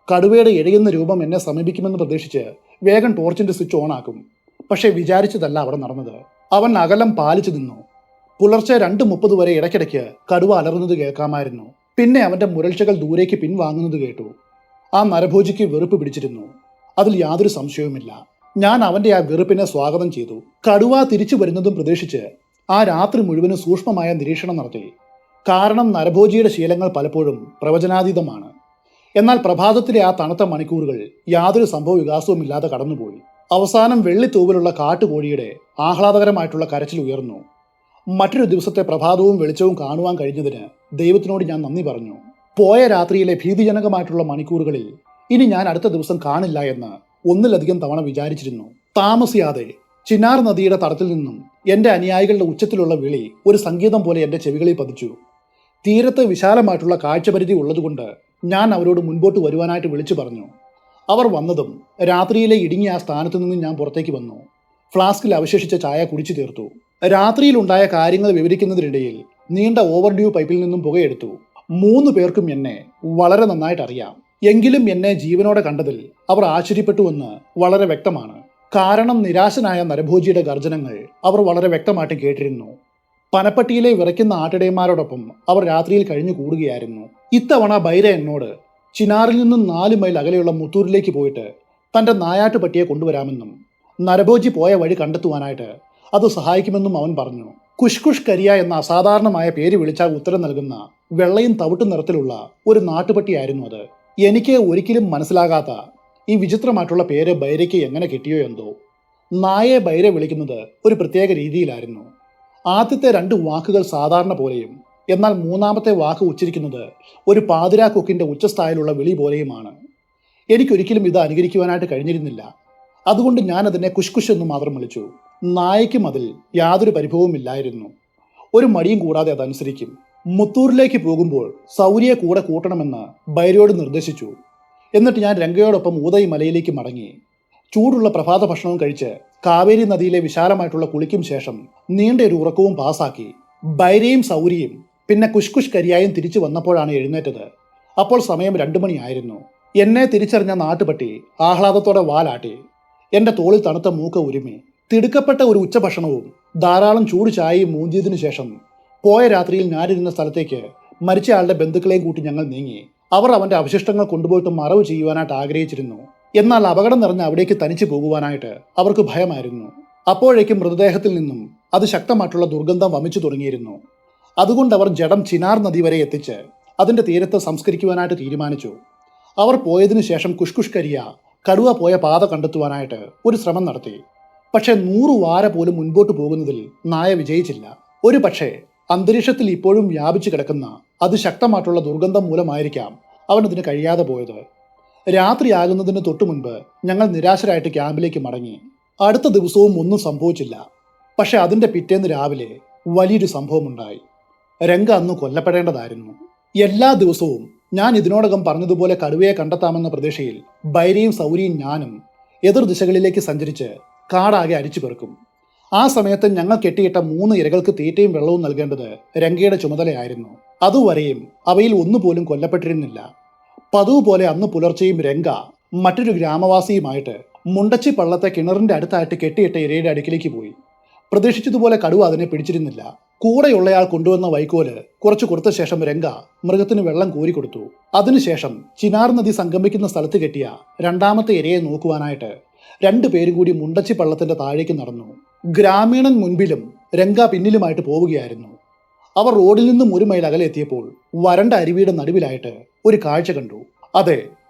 കടുവയുടെ എഴുകുന്ന രൂപം എന്നെ സമീപിക്കുമെന്ന് പ്രതീക്ഷിച്ച് വേഗം ടോർച്ചിന്റെ സ്വിച്ച് ഓൺ ആക്കും. പക്ഷെ വിചാരിച്ചതല്ല അവിടെ നടന്നത്. അവൻ അകലം പാലിച്ചു നിന്നു. പുലർച്ചെ 2:30 വരെ ഇടയ്ക്കിടയ്ക്ക് കടുവ അലറുന്നത് കേൾക്കാമായിരുന്നു. പിന്നെ അവന്റെ മുരൾച്ചകൾ ദൂരേക്ക് പിൻവാങ്ങുന്നത് കേട്ടു. ആ നരഭോജിക്ക് വെറുപ്പ് പിടിച്ചിരുന്നു. അതിൽ യാതൊരു സംശയവുമില്ല. ഞാൻ അവന്റെ ആ വെറുപ്പിനെ സ്വാഗതം ചെയ്തു. കടുവ തിരിച്ചു വരുന്നതും പ്രതീക്ഷിച്ച് ആ രാത്രി മുഴുവനും സൂക്ഷ്മമായ നിരീക്ഷണം നടത്തി. കാരണം നരഭോജിയുടെ ശീലങ്ങൾ പലപ്പോഴും പ്രവചനാതീതമാണ്. എന്നാൽ പ്രഭാതത്തിലെ ആ തണുത്ത മണിക്കൂറുകൾ യാതൊരു സംഭവ വികാസവുമില്ലാതെ കടന്നുപോയി. അവസാനം വെള്ളിത്തൂവലുള്ള കാട്ടുകോഴിയുടെ ആഹ്ലാദകരമായിട്ടുള്ള കരച്ചിൽ ഉയർന്നു. മറ്റൊരു ദിവസത്തെ പ്രഭാതവും വെളിച്ചവും കാണുവാൻ കഴിഞ്ഞതിന് ദൈവത്തിനോട് ഞാൻ നന്ദി പറഞ്ഞു. പോയ രാത്രിയിലെ ഭീതിജനകമായിട്ടുള്ള മണിക്കൂറുകളിൽ ഇനി ഞാൻ അടുത്ത ദിവസം കാണില്ല എന്ന് ഒന്നിലധികം തവണ വിചാരിച്ചിരുന്നു. താമസിയാതെ ചിനാർ നദിയുടെ തടത്തിൽ നിന്നും എന്റെ അനുയായികളുടെ ഉച്ചത്തിലുള്ള വിളി ഒരു സംഗീതം പോലെ എന്റെ ചെവികളിൽ പതിച്ചു. തീരത്ത് വിശാലമായിട്ടുള്ള കാഴ്ചപരിധി ഉള്ളതുകൊണ്ട് ഞാൻ അവരോട് മുൻപോട്ട് വരുവാനായിട്ട് വിളിച്ചു പറഞ്ഞു. അവർ വന്നതും രാത്രിയിലെ ഇടുങ്ങിയ ആ സ്ഥാനത്തു നിന്നും ഞാൻ പുറത്തേക്ക് വന്നു. ഫ്ലാസ്കിൽ അവശേഷിച്ച ചായ കുടിച്ചു തീർത്തു. രാത്രിയിലുണ്ടായ കാര്യങ്ങൾ വിവരിക്കുന്നതിനിടയിൽ നീണ്ട ഓവർഡ്യൂ പൈപ്പിൽ നിന്നും പുകയെടുത്തു. 3 പേർക്കും എന്നെ വളരെ നന്നായിട്ട് അറിയാം. എങ്കിലും എന്നെ ജീവനോടെ കണ്ടതിൽ അവർ ആശ്ചര്യപ്പെട്ടുവെന്ന് വളരെ വ്യക്തമാണ്. കാരണം നിരാശനായ നരഭോജിയുടെ ഗർജനങ്ങൾ അവർ വളരെ വ്യക്തമായിട്ട് കേട്ടിരുന്നു. പനപ്പട്ടിയിലെ വിറയ്ക്കുന്ന ആട്ടിടയന്മാരോടൊപ്പം അവർ രാത്രിയിൽ കഴിഞ്ഞു കൂടുകയായിരുന്നു. ഇത്തവണ ബൈര എന്നോട് ചിനാറിൽ നിന്നും 4 മൈൽ അകലെയുള്ള മുത്തൂരിലേക്ക് പോയിട്ട് തന്റെ നായാട്ടുപട്ടിയെ കൊണ്ടുവരാമെന്നും നരഭോജി പോയ വഴി കണ്ടെത്തുവാനായിട്ട് അത് സഹായിക്കുമെന്നും അവൻ പറഞ്ഞു. കുഷ്കുഷ് കരിയ എന്ന അസാധാരണമായ പേര് വിളിച്ചാൽ ഉത്തരം നൽകുന്ന വെള്ളയും തവിട്ടും നിറത്തിലുള്ള ഒരു നാട്ടുപട്ടിയായിരുന്നു അത്. എനിക്ക് ഒരിക്കലും മനസ്സിലാകാത്ത ഈ വിചിത്രമായിട്ടുള്ള പേര് ബൈരയ്ക്ക് എങ്ങനെ കിട്ടിയോ എന്തോ. നായയെ ബൈര വിളിക്കുന്നത് ഒരു പ്രത്യേക രീതിയിലായിരുന്നു. ആദ്യത്തെ 2 വാക്കുകൾ സാധാരണ പോലെയും എന്നാൽ 3-ാമത്തെ വാക്ക് ഉച്ചരിക്കുന്നത് ഒരു പാതിരാക്കൊക്കിന്റെ ഉച്ചസ്ഥായിലുള്ള വിളി പോലെയുമാണ്. എനിക്കൊരിക്കലും ഇത് അനുകരിക്കുവാനായിട്ട് കഴിഞ്ഞിരുന്നില്ല. അതുകൊണ്ട് ഞാൻ അതിനെ കുഷ്കുഷ് എന്ന് മാത്രം വിളിച്ചു. നായയ്ക്കും അതിൽ യാതൊരു പരിഭവമില്ലായിരുന്നു. ഒരു മടിയും കൂടാതെ അതനുസരിക്കും. മുത്തൂരിലേക്ക് പോകുമ്പോൾ സൗരിയെ കൂടെ കൂട്ടണമെന്ന് ബൈരയോട് നിർദ്ദേശിച്ചു. എന്നിട്ട് ഞാൻ രംഗയോടൊപ്പം ഊദൈ മലയിലേക്ക് മടങ്ങി. ചൂടുള്ള പ്രഭാത ഭക്ഷണവും കഴിച്ച് കാവേരി നദിയിലെ വിശാലമായിട്ടുള്ള കുളിക്കും ശേഷം നീണ്ട ഒരു ഉറക്കവും പാസാക്കി. ബൈരയും സൗരിയും പിന്നെ കുഷ്കുഷ് കരിയായും തിരിച്ചു വന്നപ്പോഴാണ് എഴുന്നേറ്റത്. അപ്പോൾ സമയം 2 മണിയായിരുന്നു. എന്നെ തിരിച്ചറിഞ്ഞ നാട്ടുപട്ടി ആഹ്ലാദത്തോടെ വാലാട്ടി. എന്റെ തോളിൽ തണുത്ത മൂക്ക ഉരുമി. തിടുക്കപ്പെട്ട ഒരു ഉച്ചഭക്ഷണവും ധാരാളം ചൂട് ചായയും മൂഞ്ചിയതിനു ശേഷം പോയ രാത്രിയിൽ ഞാനിരുന്ന സ്ഥലത്തേക്ക് മരിച്ചയാളുടെ ബന്ധുക്കളെയും കൂട്ടി ഞങ്ങൾ നീങ്ങി. അവർ അവന്റെ അവശിഷ്ടങ്ങൾ കൊണ്ടുപോയിട്ട് മറവ് ചെയ്യുവാനായിട്ട് ആഗ്രഹിച്ചിരുന്നു. എന്നാൽ അപകടം നിറഞ്ഞ അവിടേക്ക് തനിച്ചു പോകുവാനായിട്ട് അവർക്ക് ഭയമായിരുന്നു. അപ്പോഴേക്കും മൃതദേഹത്തിൽ നിന്നും അതിശക്തമായിട്ടുള്ള ദുർഗന്ധം വമിച്ചു തുടങ്ങിയിരുന്നു. അതുകൊണ്ട് അവർ ജഡം ചിനാർ നദി വരെ എത്തിച്ച് അതിന്റെ തീരത്ത് സംസ്കരിക്കുവാനായിട്ട് തീരുമാനിച്ചു. അവർ പോയതിനു ശേഷം കുഷ്കുഷ്കരിയ കടുവ പോയ പാത കണ്ടെത്തുവാനായിട്ട് ഒരു ശ്രമം നടത്തി. പക്ഷെ 100 വാര പോലും മുൻപോട്ട് പോകുന്നതിൽ നായ വിജയിച്ചില്ല. ഒരു പക്ഷേ അന്തരീക്ഷത്തിൽ ഇപ്പോഴും വ്യാപിച്ചു കിടക്കുന്ന അതിശക്തമായിട്ടുള്ള ദുർഗന്ധം മൂലമായിരിക്കാം അവനതിന് കഴിയാതെ പോയത്. രാത്രിയാകുന്നതിന് തൊട്ടു മുൻപ് ഞങ്ങൾ നിരാശരായിട്ട് ക്യാമ്പിലേക്ക് മടങ്ങി. അടുത്ത ദിവസവും ഒന്നും സംഭവിച്ചില്ല. പക്ഷെ അതിന്റെ പിറ്റേന്ന് രാവിലെ വലിയൊരു സംഭവമുണ്ടായി. രംഗ അന്ന് കൊല്ലപ്പെടേണ്ടതായിരുന്നു. എല്ലാ ദിവസവും ഞാൻ ഇതിനോടകം പറഞ്ഞതുപോലെ കടുവയെ കണ്ടെത്താമെന്ന പ്രതീക്ഷയിൽ ബൈരയും സൗരിയും ഞാനും എതിർദിശകളിലേക്ക് സഞ്ചരിച്ച് കാടാകെ അരിച്ചു പെറുക്കും. ആ സമയത്ത് ഞങ്ങൾ കെട്ടിയിട്ട 3 ഇരകൾക്ക് തീറ്റയും വെള്ളവും നൽകേണ്ടത് രംഗയുടെ ചുമതലയായിരുന്നു. അതുവരെയും അവയിൽ ഒന്നുപോലും കൊല്ലപ്പെട്ടിരുന്നില്ല. പതിവ് പോലെ അന്ന് പുലർച്ചെയും രംഗ മറ്റൊരു ഗ്രാമവാസിയുമായിട്ട് മുണ്ടച്ചി പള്ളത്തെ കിണറിന്റെ അടുത്തായിട്ട് കെട്ടിയിട്ട ഇരയുടെ അടുക്കിലേക്ക് പോയി. പ്രതീക്ഷിച്ചതുപോലെ കടുവ അതിനെ പിടിച്ചിരുന്നില്ല. കൂടെയുള്ളയാൾ കൊണ്ടുവന്ന വൈക്കോല് കുറച്ചു കൊടുത്ത ശേഷം രംഗ മൃഗത്തിന് വെള്ളം കോരിക്കൊടുത്തു. അതിനുശേഷം ചിനാർ നദി സംഗമിക്കുന്ന സ്ഥലത്ത് കെട്ടിയ രണ്ടാമത്തെ ഇരയെ നോക്കുവാനായിട്ട് 2 പേരും കൂടി മുണ്ടച്ചി പള്ളത്തിന്റെ താഴേക്ക് നടന്നു. ഗ്രാമീണൻ മുൻപിലും രംഗ പിന്നിലുമായിട്ട് പോവുകയായിരുന്നു. അവർ റോഡിൽ നിന്നും 1 മൈൽ അകലെ എത്തിയപ്പോൾ വരണ്ട അരുവിയുടെ നടുവിലായിട്ട് ഒരു കാഴ്ച കണ്ടു. അതെ,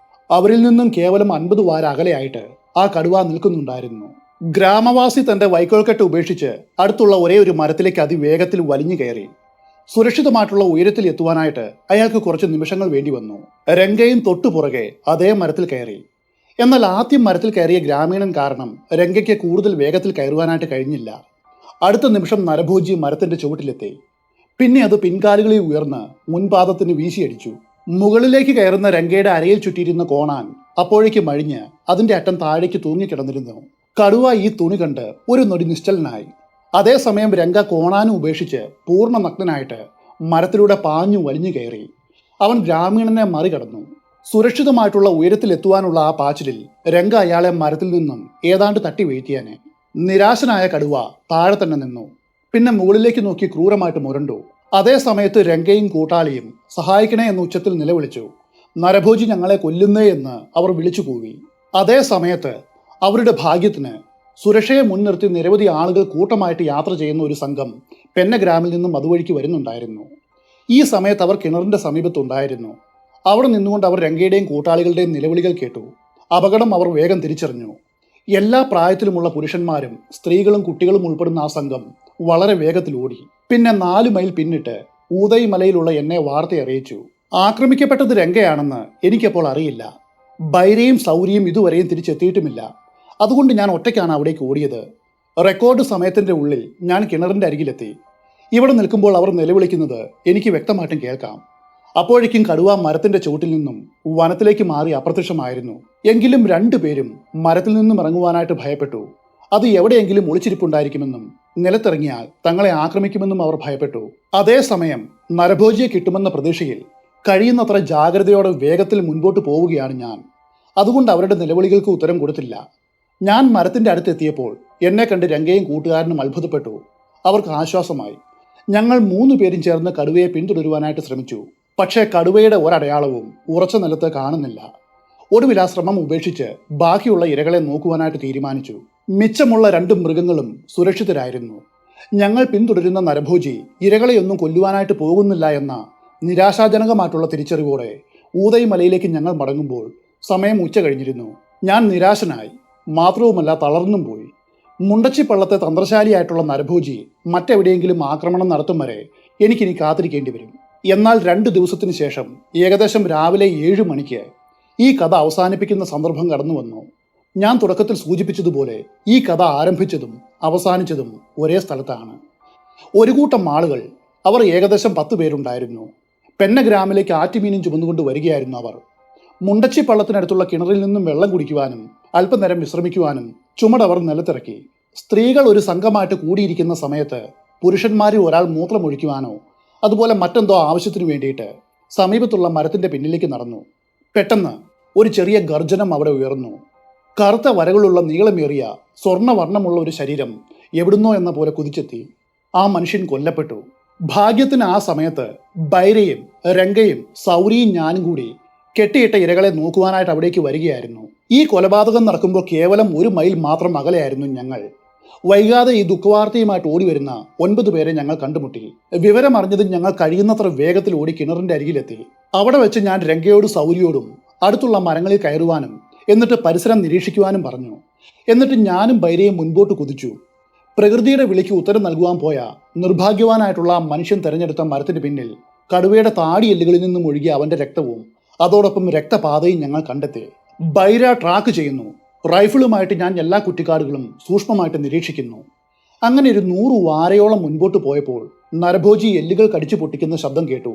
അവരിൽ നിന്നും കേവലം 50 വാര അകലെയായിട്ട് ആ കടുവ നിൽക്കുന്നുണ്ടായിരുന്നു. ഗ്രാമവാസി തന്റെ വൈക്കോൽക്കെട്ട് ഉപേക്ഷിച്ച് അടുത്തുള്ള ഒരേ ഒരു മരത്തിലേക്ക് അതിവേഗത്തിൽ വലിഞ്ഞു കയറി. സുരക്ഷിതമായിട്ടുള്ള ഉയരത്തിൽ എത്തുവാനായിട്ട് അയാൾക്ക് കുറച്ച് നിമിഷങ്ങൾ വേണ്ടി വന്നു. രംഗയും തൊട്ടു പുറകെ അതേ മരത്തിൽ കയറി. എന്നാൽ ആദ്യം മരത്തിൽ കയറിയ ഗ്രാമീണൻ കാരണം രംഗയ്ക്ക് കൂടുതൽ വേഗത്തിൽ കയറുവാനായിട്ട് കഴിഞ്ഞില്ല. അടുത്ത നിമിഷം നരഭോജി മരത്തിന്റെ ചുവട്ടിലെത്തി. പിന്നെ അത് പിൻകാലുകളിൽ ഉയർന്ന് മുൻപാദത്തിന് വീശിയടിച്ചു. മുകളിലേക്ക് കയറുന്ന രംഗയുടെ അരയിൽ ചുറ്റിയിരുന്ന കോണാൻ അപ്പോഴേക്ക് മഴിഞ്ഞ് അതിന്റെ അറ്റം താഴേക്ക് തൂങ്ങിക്കിടന്നിരുന്നു. കടുവ ഈ തുണി കണ്ട് ഒരു നൊടി നിശ്ചലനായി. അതേസമയം രംഗ കോണാനും ഉപേക്ഷിച്ച് പൂർണ്ണ നഗ്നനായിട്ട് മരത്തിലൂടെ പാഞ്ഞു വലിഞ്ഞു കയറി. അവൻ ഗ്രാമീണനെ മറികടന്നു. സുരക്ഷിതമായിട്ടുള്ള ഉയരത്തിലെത്തുവാനുള്ള ആ പാച്ചിലിൽ രംഗ അയാളെ മരത്തിൽ നിന്നും ഏതാണ്ട് തട്ടി വീഴ്ത്തിയാനെ. നിരാശനായ കടുവ താഴെ തന്നെ നിന്നു. പിന്നെ മുകളിലേക്ക് നോക്കി ക്രൂരമായിട്ട് മുരണ്ടു. അതേ സമയത്ത് രംഗയും കൂട്ടാളിയും സഹായിക്കണേ എന്ന് ഉച്ചത്തിൽ നിലവിളിച്ചു. നരഭോജി ഞങ്ങളെ കൊല്ലുന്നേ എന്ന് അവർ വിളിച്ചു കൂവി. അതേ സമയത്ത് അവരുടെ ഭാഗ്യത്തിന് സുരക്ഷയെ മുൻനിർത്തി നിരവധി ആളുകൾ കൂട്ടമായിട്ട് യാത്ര ചെയ്യുന്ന ഒരു സംഘം പെന്നഗ്രാമിൽ നിന്നും അതുവഴിക്ക് വരുന്നുണ്ടായിരുന്നു. ഈ സമയത്ത് അവർ കിണറിന്റെ സമീപത്തുണ്ടായിരുന്നു. അവിടെ നിന്നുകൊണ്ട് അവർ രംഗയുടെയും കൂട്ടാളികളുടെയും നിലവിളികൾ കേട്ടു. അപകടം അവർ വേഗം തിരിച്ചറിഞ്ഞു. എല്ലാ പ്രായത്തിലുമുള്ള പുരുഷന്മാരും സ്ത്രീകളും കുട്ടികളും ഉൾപ്പെടുന്ന ആ സംഘം വളരെ വേഗത്തിൽ ഓടി. പിന്നെ 4 മൈൽ പിന്നിട്ട് ഊതൈ മലയിലുള്ള എന്നെ വാർത്ത അറിയിച്ചു. ആക്രമിക്കപ്പെട്ടത് രംഗയാണെന്ന് എനിക്കപ്പോൾ അറിയില്ല. ബൈരയും സൗരിയും ഇതുവരെയും തിരിച്ചെത്തിയിട്ടുമില്ല. അതുകൊണ്ട് ഞാൻ ഒറ്റയ്ക്കാണ് അവിടേക്ക് ഓടിയത്. റെക്കോർഡ് സമയത്തിന്റെ ഉള്ളിൽ ഞാൻ കിണറിന്റെ അരികിലെത്തി. ഇവിടെ നിൽക്കുമ്പോൾ അവർ നിലവിളിക്കുന്നത് എനിക്ക് വ്യക്തമായിട്ടും കേൾക്കാം. അപ്പോഴേക്കും കടുവ മരത്തിന്റെ ചുവട്ടിൽ നിന്നും വനത്തിലേക്ക് മാറി അപ്രത്യക്ഷമായിരുന്നു. എങ്കിലും 2 പേരും മരത്തിൽ നിന്നും ഇറങ്ങുവാനായിട്ട് ഭയപ്പെട്ടു. അത് എവിടെയെങ്കിലും ഒളിച്ചിരിപ്പുണ്ടായിരിക്കുമെന്നും നിലത്തിറങ്ങിയാൽ തങ്ങളെ ആക്രമിക്കുമെന്നും അവർ ഭയപ്പെട്ടു. അതേസമയം നരഭോജിയെ കിട്ടുമെന്ന പ്രതീക്ഷയിൽ കഴിയുന്നത്ര ജാഗ്രതയോടെ വേഗത്തിൽ മുൻപോട്ട് പോവുകയാണ് ഞാൻ. അതുകൊണ്ട് അവരുടെ നിലവിളികൾക്ക് ഉത്തരം കൊടുത്തില്ല. ഞാൻ മരത്തിന്റെ അടുത്തെത്തിയപ്പോൾ എന്നെ കണ്ട് രംഗയും കൂട്ടുകാരനും അത്ഭുതപ്പെട്ടു. അവർക്ക് ആശ്വാസമായി. ഞങ്ങൾ 3 പേരും ചേർന്ന് കടുവയെ പിന്തുടരുവാനായിട്ട് ശ്രമിച്ചു. പക്ഷേ കടുവയുടെ ഒരടയാളവും ഉറച്ച നിലത്ത് കാണുന്നില്ല. ഒടുവിൽ ആ ശ്രമം ഉപേക്ഷിച്ച് ബാക്കിയുള്ള ഇരകളെ നോക്കുവാനായിട്ട് തീരുമാനിച്ചു. മിച്ചമുള്ള 2 മൃഗങ്ങളും സുരക്ഷിതരായിരുന്നു. ഞങ്ങൾ പിന്തുടരുന്ന നരഭോജി ഇരകളെയൊന്നും കൊല്ലുവാനായിട്ട് പോകുന്നില്ല എന്ന നിരാശാജനകമായിട്ടുള്ള തിരിച്ചറിവോടെ ഊതൈ മലയിലേക്ക് ഞങ്ങൾ മടങ്ങുമ്പോൾ സമയം ഉച്ച കഴിഞ്ഞിരുന്നു. ഞാൻ നിരാശനായി. മാത്രവുമല്ല തളർന്നും പോയി. മുണ്ടച്ചി പള്ളത്തെ തന്ത്രശാലിയായിട്ടുള്ള നരഭോജി മറ്റെവിടെയെങ്കിലും ആക്രമണം നടത്തും വരെ എനിക്കിനി കാത്തിരിക്കേണ്ടി വരും. എന്നാൽ 2 ദിവസത്തിന് ശേഷം ഏകദേശം രാവിലെ 7 മണിക്ക് ഈ കഥ അവസാനിപ്പിക്കുന്ന സന്ദർഭം കടന്നു വന്നു. ഞാൻ തുടക്കത്തിൽ സൂചിപ്പിച്ചതുപോലെ ഈ കഥ ആരംഭിച്ചതും അവസാനിച്ചതും ഒരേ സ്ഥലത്താണ്. ഒരു കൂട്ടം ആളുകൾ, അവർ ഏകദേശം 10 പേരുണ്ടായിരുന്നു. പെന്നഗ്രാമിലേക്ക് ആറ്റുമീനും ചുമന്നുകൊണ്ട് വരികയായിരുന്നു അവർ. മുണ്ടച്ചി പള്ളത്തിനടുത്തുള്ള കിണറിൽ നിന്നും വെള്ളം കുടിക്കുവാനും അല്പനേരം വിശ്രമിക്കുവാനും ചുമടവർ നിലത്തിറക്കി. സ്ത്രീകൾ ഒരു സംഘമായിട്ട് കൂടിയിരിക്കുന്ന സമയത്ത് പുരുഷന്മാരിൽ ഒരാൾ മൂത്രമൊഴിക്കുവാനോ അതുപോലെ മറ്റെന്തോ ആവശ്യത്തിനു വേണ്ടിയിട്ട് സമീപത്തുള്ള മരത്തിന്റെ പിന്നിലേക്ക് നടന്നു. പെട്ടെന്ന് ഒരു ചെറിയ ഗർജനം അവിടെ ഉയർന്നു. കറുത്ത വരകളുള്ള നീളമേറിയ സ്വർണ്ണവർണ്ണമുള്ള ഒരു ശരീരം എവിടുന്നോ എന്ന പോലെ കുതിച്ചെത്തി. ആ മനുഷ്യൻ കൊല്ലപ്പെട്ടു. ഭാഗ്യത്തിന് ആ സമയത്ത് ബൈരയും രംഗയും സൗരിയും ഞാനും കൂടി കെട്ടിയിട്ട ഇരകളെ നോക്കുവാനായിട്ട് അവിടേക്ക് വരികയായിരുന്നു. ഈ കൊലപാതകം നടക്കുമ്പോൾ കേവലം 1 മൈൽ മാത്രം അകലെയായിരുന്നു ഞങ്ങൾ. വൈകാതെ ഈ ദുഃഖവാർത്തയുമായിട്ട് ഓടി വരുന്ന 9 പേരെ ഞങ്ങൾ കണ്ടുമുട്ടി. വിവരമറിഞ്ഞതും ഞങ്ങൾ കഴിയുന്നത്ര വേഗത്തിൽ ഓടി കിണറിന്റെ അരികിലെത്തി. അവിടെ വെച്ച് ഞാൻ രംഗയോടും സൗരിയോടും അടുത്തുള്ള മരങ്ങളിൽ കയറുവാനും എന്നിട്ട് പരിസരം നിരീക്ഷിക്കുവാനും പറഞ്ഞു. എന്നിട്ട് ഞാനും ബൈരയും മുൻപോട്ട് കുതിച്ചു. പ്രകൃതിയുടെ വിളിക്ക് ഉത്തരം നൽകുവാൻ പോയ നിർഭാഗ്യവാനായിട്ടുള്ള മനുഷ്യൻ തെരഞ്ഞെടുത്ത മരത്തിന് പിന്നിൽ കടുവയുടെ താടിയെല്ലുകളിൽ നിന്നും ഒഴുകിയ അവന്റെ രക്തവും അതോടൊപ്പം രക്തപാതയും ഞങ്ങൾ കണ്ടെത്തി. ബൈര ട്രാക്ക് ചെയ്യുന്നു. റൈഫിളുമായിട്ട് ഞാൻ എല്ലാ കുറ്റിക്കാടുകളും സൂക്ഷ്മമായിട്ട് നിരീക്ഷിക്കുന്നു. അങ്ങനെ ഒരു 100 വാരയോളം മുൻപോട്ട് പോയപ്പോൾ നരഭോജി എല്ലുകൾ കടിച്ചു പൊട്ടിക്കുന്ന ശബ്ദം കേട്ടു.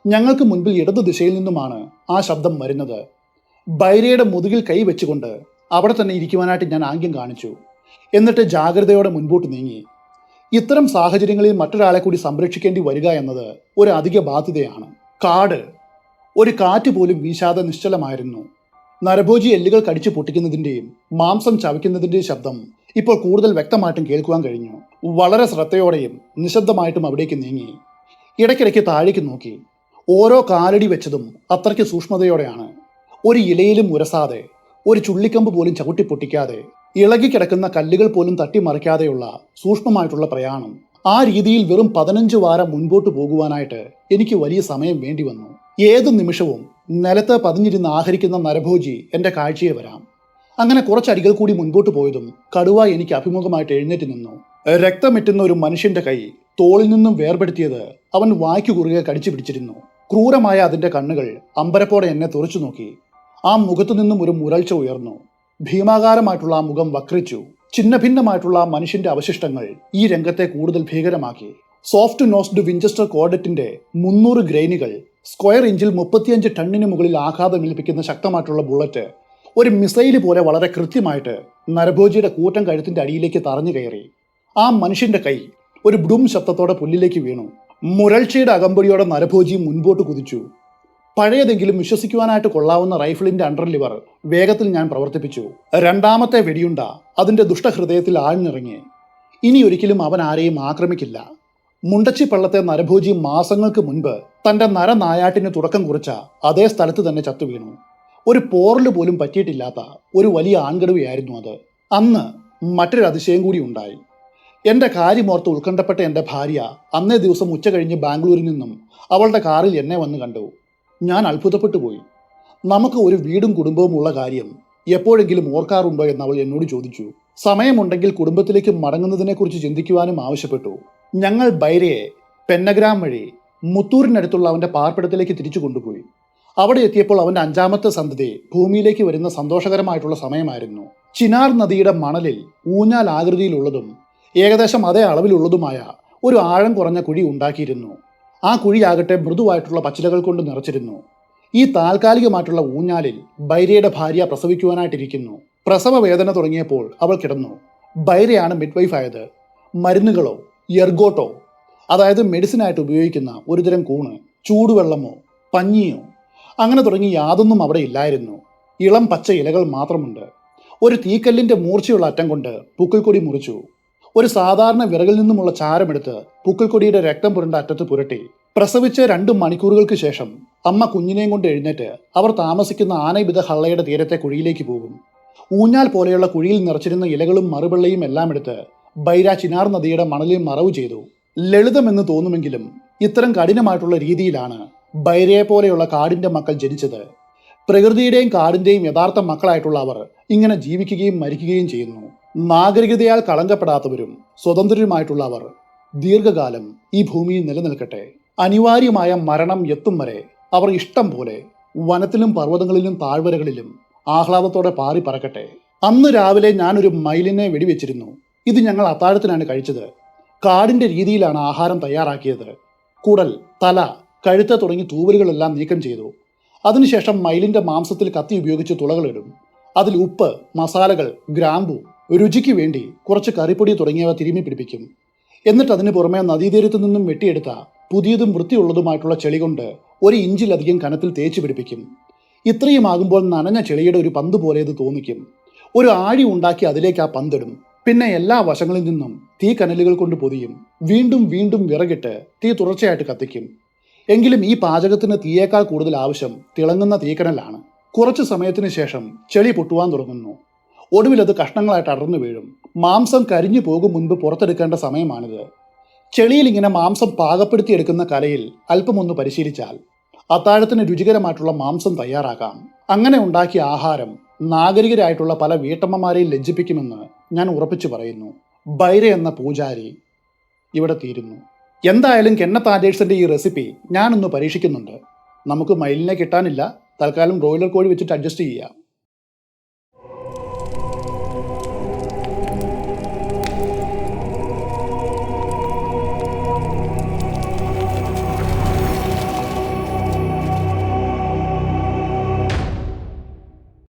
ഞങ്ങൾക്ക് മുൻപിൽ ഇടതു ദിശയിൽ നിന്നുമാണ് ആ ശബ്ദം വരുന്നത്. ബൈരയുടെ മുതുകിൽ കൈ വെച്ചുകൊണ്ട് അവിടെ തന്നെ ഇരിക്കുവാനായിട്ട് ഞാൻ ആംഗ്യം കാണിച്ചു. എന്നിട്ട് ജാഗ്രതയോടെ മുൻപോട്ട് നീങ്ങി. ഇത്തരം സാഹചര്യങ്ങളിൽ മറ്റൊരാളെ കൂടി സംരക്ഷിക്കേണ്ടി വരിക എന്നത് ഒരു അധിക ബാധ്യതയാണ്. കാട് ഒരു കാറ്റ് പോലും വീശാതെ നിശ്ചലമായിരുന്നു. നരഭോജി എല്ലുകൾ കടിച്ചു പൊട്ടിക്കുന്നതിൻ്റെയും മാംസം ചവയ്ക്കുന്നതിൻ്റെയും ശബ്ദം ഇപ്പോൾ കൂടുതൽ വ്യക്തമായിട്ടും കേൾക്കുവാൻ കഴിഞ്ഞു. വളരെ ശ്രദ്ധയോടെയും നിശബ്ദമായിട്ടും അവിടേക്ക് നീങ്ങി. ഇടയ്ക്കിടയ്ക്ക് താഴേക്ക് നോക്കി. ഓരോ കാലടി വെച്ചതും അത്രയ്ക്ക് സൂക്ഷ്മതയോടെയാണ്. ഒരു ഇലയിലും ഉരസാതെ, ഒരു ചുള്ളിക്കമ്പ് പോലും ചവിട്ടി പൊട്ടിക്കാതെ, ഇളകിക്കിടക്കുന്ന കല്ലുകൾ പോലും തട്ടിമറിക്കാതെയുള്ള സൂക്ഷ്മമായിട്ടുള്ള പ്രയാണം. ആ രീതിയിൽ വെറും 15 വാരം മുൻപോട്ട് പോകുവാനായിട്ട് എനിക്ക് വലിയ സമയം വേണ്ടി വന്നു. ഏതു നിമിഷവും നിലത്ത് പതിഞ്ഞിരുന്ന് ആഹരിക്കുന്ന നരഭോജി എൻ്റെ കാഴ്ചയെ വരാം. അങ്ങനെ കുറച്ചടികൾ കൂടി മുൻപോട്ട് പോയതും കടുവ എനിക്ക് അഭിമുഖമായിട്ട് എഴുന്നേറ്റ് നിന്നു. രക്തമിറ്റുന്ന ഒരു മനുഷ്യന്റെ കൈ തോളിൽ നിന്നും വേർപെടുത്തിയത് അവൻ വായ്ക്കു കുറുകെ കടിച്ചു പിടിച്ചിരുന്നു. ക്രൂരമായ അതിന്റെ കണ്ണുകൾ അമ്പരപ്പോടെ എന്നെ തുറച്ചു നോക്കി. ആ മുഖത്തു നിന്നും ഒരു മുരൾച്ച ഉയർന്നു. ഭീമാകാരമായിട്ടുള്ള ആ മുഖം വക്രിച്ചു. ഛിന്നഭിന്നമായിട്ടുള്ള ആ മനുഷ്യന്റെ അവശിഷ്ടങ്ങൾ ഈ രംഗത്തെ കൂടുതൽ ഭീകരമാക്കി. സോഫ്റ്റ് നോസ്ഡ് വിഞ്ചസ്റ്റർ കോർഡറ്റിന്റെ 300 ഗ്രൈനുകൾ, സ്ക്വയർ ഇഞ്ചിൽ 35 ടണ്ണിന് മുകളിൽ ആഘാതമേൽപ്പിക്കുന്ന ശക്തമായിട്ടുള്ള ബുള്ളറ്റ് ഒരു മിസൈല് പോലെ വളരെ കൃത്യമായിട്ട് നരഭോജിയുടെ കൂറ്റൻ കഴുത്തിന്റെ അടിയിലേക്ക് തറഞ്ഞു കയറി. ആ മനുഷ്യന്റെ കൈ ഒരു ബ്ഡും ശബ്ദത്തോടെ പുല്ലിലേക്ക് വീണു. മുരൾച്ചയുടെ അകമ്പടിയോടെ നരഭോജി മുൻപോട്ട് കുതിച്ചു. പഴയതെങ്കിലും വിശ്വസിക്കുവാനായിട്ട് കൊള്ളാവുന്ന റൈഫിളിന്റെ അണ്ടർ ലിവർ വേഗത്തിൽ ഞാൻ പ്രവർത്തിപ്പിച്ചു. രണ്ടാമത്തെ വെടിയുണ്ട അതിന്റെ ദുഷ്ടഹൃദയത്തിൽ ആഴ്ന്നിറങ്ങി. ഇനി ഒരിക്കലും അവൻ ആരെയും ആക്രമിക്കില്ല. മുണ്ടച്ചി പള്ളത്തെ നരഭോജി മാസങ്ങൾക്ക് മുൻപ് തന്റെ നരനായാട്ടിന് തുടക്കം കുറിച്ച അതേ സ്ഥലത്ത് തന്നെ ചത്തുവീണു. ഒരു പോറല് പോലും പറ്റിയിട്ടില്ലാത്ത ഒരു വലിയ ആൺകടുവയായിരുന്നു അത്. അന്ന് മറ്റൊരു അതിശയം കൂടി ഉണ്ടായി. എന്റെ കാര്യമോർത്ത് ഉത്കണ്ഠപ്പെട്ട എന്റെ ഭാര്യ അന്നേ ദിവസം ഉച്ച കഴിഞ്ഞ് ബാംഗ്ലൂരിൽ നിന്നും അവളുടെ കാറിൽ എന്നെ വന്ന് കണ്ടു. ഞാൻ അത്ഭുതപ്പെട്ടു പോയി. നമുക്ക് ഒരു വീടും കുടുംബവും ഉള്ള കാര്യം എപ്പോഴെങ്കിലും ഓർക്കാറുണ്ടോ എന്ന് അവൾ എന്നോട് ചോദിച്ചു. സമയമുണ്ടെങ്കിൽ കുടുംബത്തിലേക്ക് മടങ്ങുന്നതിനെക്കുറിച്ച് ചിന്തിക്കുവാനും ആവശ്യപ്പെട്ടു. ഞങ്ങൾ ബൈരയെ പെന്നഗ്രാം വഴി മുത്തൂരിനടുത്തുള്ള അവന്റെ പാർപ്പിടത്തിലേക്ക് തിരിച്ചു കൊണ്ടുപോയി. അവിടെ എത്തിയപ്പോൾ അവന്റെ 5ാമത്തെ സന്തതി ഭൂമിയിലേക്ക് വരുന്ന സന്തോഷകരമായിട്ടുള്ള സമയമായിരുന്നു. ചിനാർ നദിയുടെ മണലിൽ ഊഞ്ഞാൽ ആകൃതിയിലുള്ളതും ഏകദേശം അതേ അളവിലുള്ളതുമായ ഒരു ആഴം കുറഞ്ഞ കുഴി ഉണ്ടാക്കിയിരുന്നു. ആ കുഴിയാകട്ടെ മൃദുവായിട്ടുള്ള പച്ചിലകൾ കൊണ്ട് നിറച്ചിരുന്നു. ഈ താൽക്കാലികമായിട്ടുള്ള ഊഞ്ഞാലിൽ ബൈരയുടെ ഭാര്യ പ്രസവിക്കുവാനായിട്ടിരിക്കുന്നു. പ്രസവ വേദന തുടങ്ങിയപ്പോൾ അവൾ കിടന്നു. ബൈരയാണ് മിഡ്വൈഫ് ആയത്. മരുന്നുകളോ എർഗോട്ടോ, അതായത് മെഡിസിനായിട്ട് ഉപയോഗിക്കുന്ന ഒരുതരം കൂണ്, ചൂടുവെള്ളമോ പഞ്ഞിയോ അങ്ങനെ തുടങ്ങി യാതൊന്നും അവിടെ ഇല്ലായിരുന്നു. ഇളം പച്ച ഇലകൾ മാത്രമുണ്ട്. ഒരു തീക്കല്ലിന്റെ മൂർച്ചയുള്ള അറ്റം കൊണ്ട് പുക്കിൾക്കൊടി മുറിച്ചു. ഒരു സാധാരണ വിറകിൽ നിന്നുമുള്ള ചാരമെടുത്ത് പുക്കിൾക്കൊടിയുടെ രക്തം പുരണ്ട അറ്റത്ത് പുരട്ടി. പ്രസവിച്ച് 2 മണിക്കൂറുകൾക്ക് ശേഷം അമ്മ കുഞ്ഞിനെയും കൊണ്ട് എഴുന്നേറ്റ് അവർ താമസിക്കുന്ന ആനൈബിത ഹള്ളയുടെ തീരത്തെ കുഴിയിലേക്ക് പോകും. ഊഞ്ഞാൽ പോലെയുള്ള കുഴിയിൽ നിറച്ചിരുന്ന ഇലകളും മറുവെള്ളയും എല്ലാം എടുത്ത് ബൈര ചിനാർ നദിയുടെ മണലിൽ മറവ് ചെയ്തു. ലളിതമെന്ന് തോന്നുമെങ്കിലും ഇത്തരം കഠിനമായിട്ടുള്ള രീതിയിലാണ് ബൈരയെ പോലെയുള്ള കാടിന്റെ മക്കൾ ജനിച്ചത്. പ്രകൃതിയുടെയും കാടിന്റെയും യഥാർത്ഥ മക്കളായിട്ടുള്ള അവർ ഇങ്ങനെ ജീവിക്കുകയും മരിക്കുകയും ചെയ്യുന്നു. നാഗരികതയാൽ കളങ്കപ്പെടാത്തവരും സ്വതന്ത്രരുമായിട്ടുള്ള അവർ ദീർഘകാലം ഈ ഭൂമിയിൽ നിലനിൽക്കട്ടെ. അനിവാര്യമായ മരണം എത്തും വരെ അവർ ഇഷ്ടം പോലെ വനത്തിലും പർവ്വതങ്ങളിലും താഴ്വരകളിലും ആഹ്ലാദത്തോടെ പാറി പറക്കട്ടെ. അന്ന് രാവിലെ ഞാനൊരു മയിലിനെ വെടിവെച്ചിരുന്നു. ഇത് ഞങ്ങൾ അത്താഴത്തിനാണ് കഴിച്ചത്. കാടിന്റെ രീതിയിലാണ് ആഹാരം തയ്യാറാക്കിയത്. കുടൽ, തല, കഴുത്ത് തുടങ്ങി തൂവലുകളെല്ലാം നീക്കം ചെയ്തു. അതിനുശേഷം മയിലിന്റെ മാംസത്തിൽ കത്തി ഉപയോഗിച്ച് തുളകളിടും. അതിൽ ഉപ്പ്, മസാലകൾ, ഗ്രാമ്പു, രുചിക്ക് വേണ്ടി കുറച്ച് കറിപ്പൊടി തുടങ്ങിയവ തിരുമ്മി പിടിപ്പിക്കും. എന്നിട്ട് അതിന് പുറമെ നദീതീരത്തു നിന്നും വെട്ടിയെടുത്ത പുതിയതും വൃത്തിയുള്ളതുമായിട്ടുള്ള ചെളി കൊണ്ട് 1 ഇഞ്ചിലധികം കനത്തിൽ തേച്ച് പിടിപ്പിക്കും. ഇത്രയും ആകുമ്പോൾ നനഞ്ഞ ചെളിയുടെ ഒരു പന്ത് പോലെ ഇത് തോന്നിക്കും. ഒരു ആഴി ഉണ്ടാക്കി അതിലേക്ക് ആ പന്തിടും. പിന്നെ എല്ലാ വശങ്ങളിൽ നിന്നും തീ കനലുകൾ കൊണ്ട് പൊതിയും. വീണ്ടും വീണ്ടും വിറകിട്ട് തീ തുടർച്ചയായിട്ട് കത്തിക്കും. എങ്കിലും ഈ പാചകത്തിന് തീയേക്കാൾ കൂടുതൽ ആവശ്യം തിളങ്ങുന്ന തീക്കനലാണ്. കുറച്ചു സമയത്തിന് ശേഷം ചെളി പൊട്ടുവാൻ തുടങ്ങുന്നു. ഒടുവിലത് കഷ്ണങ്ങളായിട്ട് അടർന്നു വീഴും. മാംസം കരിഞ്ഞു പോകും മുൻപ് പുറത്തെടുക്കേണ്ട സമയമാണിത്. ചെളിയിൽ ഇങ്ങനെ മാംസം പാകപ്പെടുത്തിയെടുക്കുന്ന കലയിൽ അല്പമൊന്ന് പരിശീലിച്ചാൽ അത്താഴത്തിന് രുചികരമായിട്ടുള്ള മാംസം തയ്യാറാക്കാം. അങ്ങനെ ഉണ്ടാക്കിയ ആഹാരം നാഗരികരായിട്ടുള്ള പല വീട്ടമ്മമാരെയും ലജ്ജിപ്പിക്കുമെന്ന് ഞാൻ ഉറപ്പിച്ചു പറയുന്നു. ബൈര എന്ന പൂജാരി ഇവിടെ തീരുന്നു. എന്തായാലും കെന്നത്ത് ആൻഡേഴ്സന്റെ ഈ റെസിപ്പി ഞാനൊന്ന് പരീക്ഷിക്കുന്നുണ്ട്. നമുക്ക് മയിലിനെ കിട്ടാനില്ല, തൽക്കാലം ബ്രോയിലർ കോഴി വെച്ചിട്ട് അഡ്ജസ്റ്റ് ചെയ്യാം.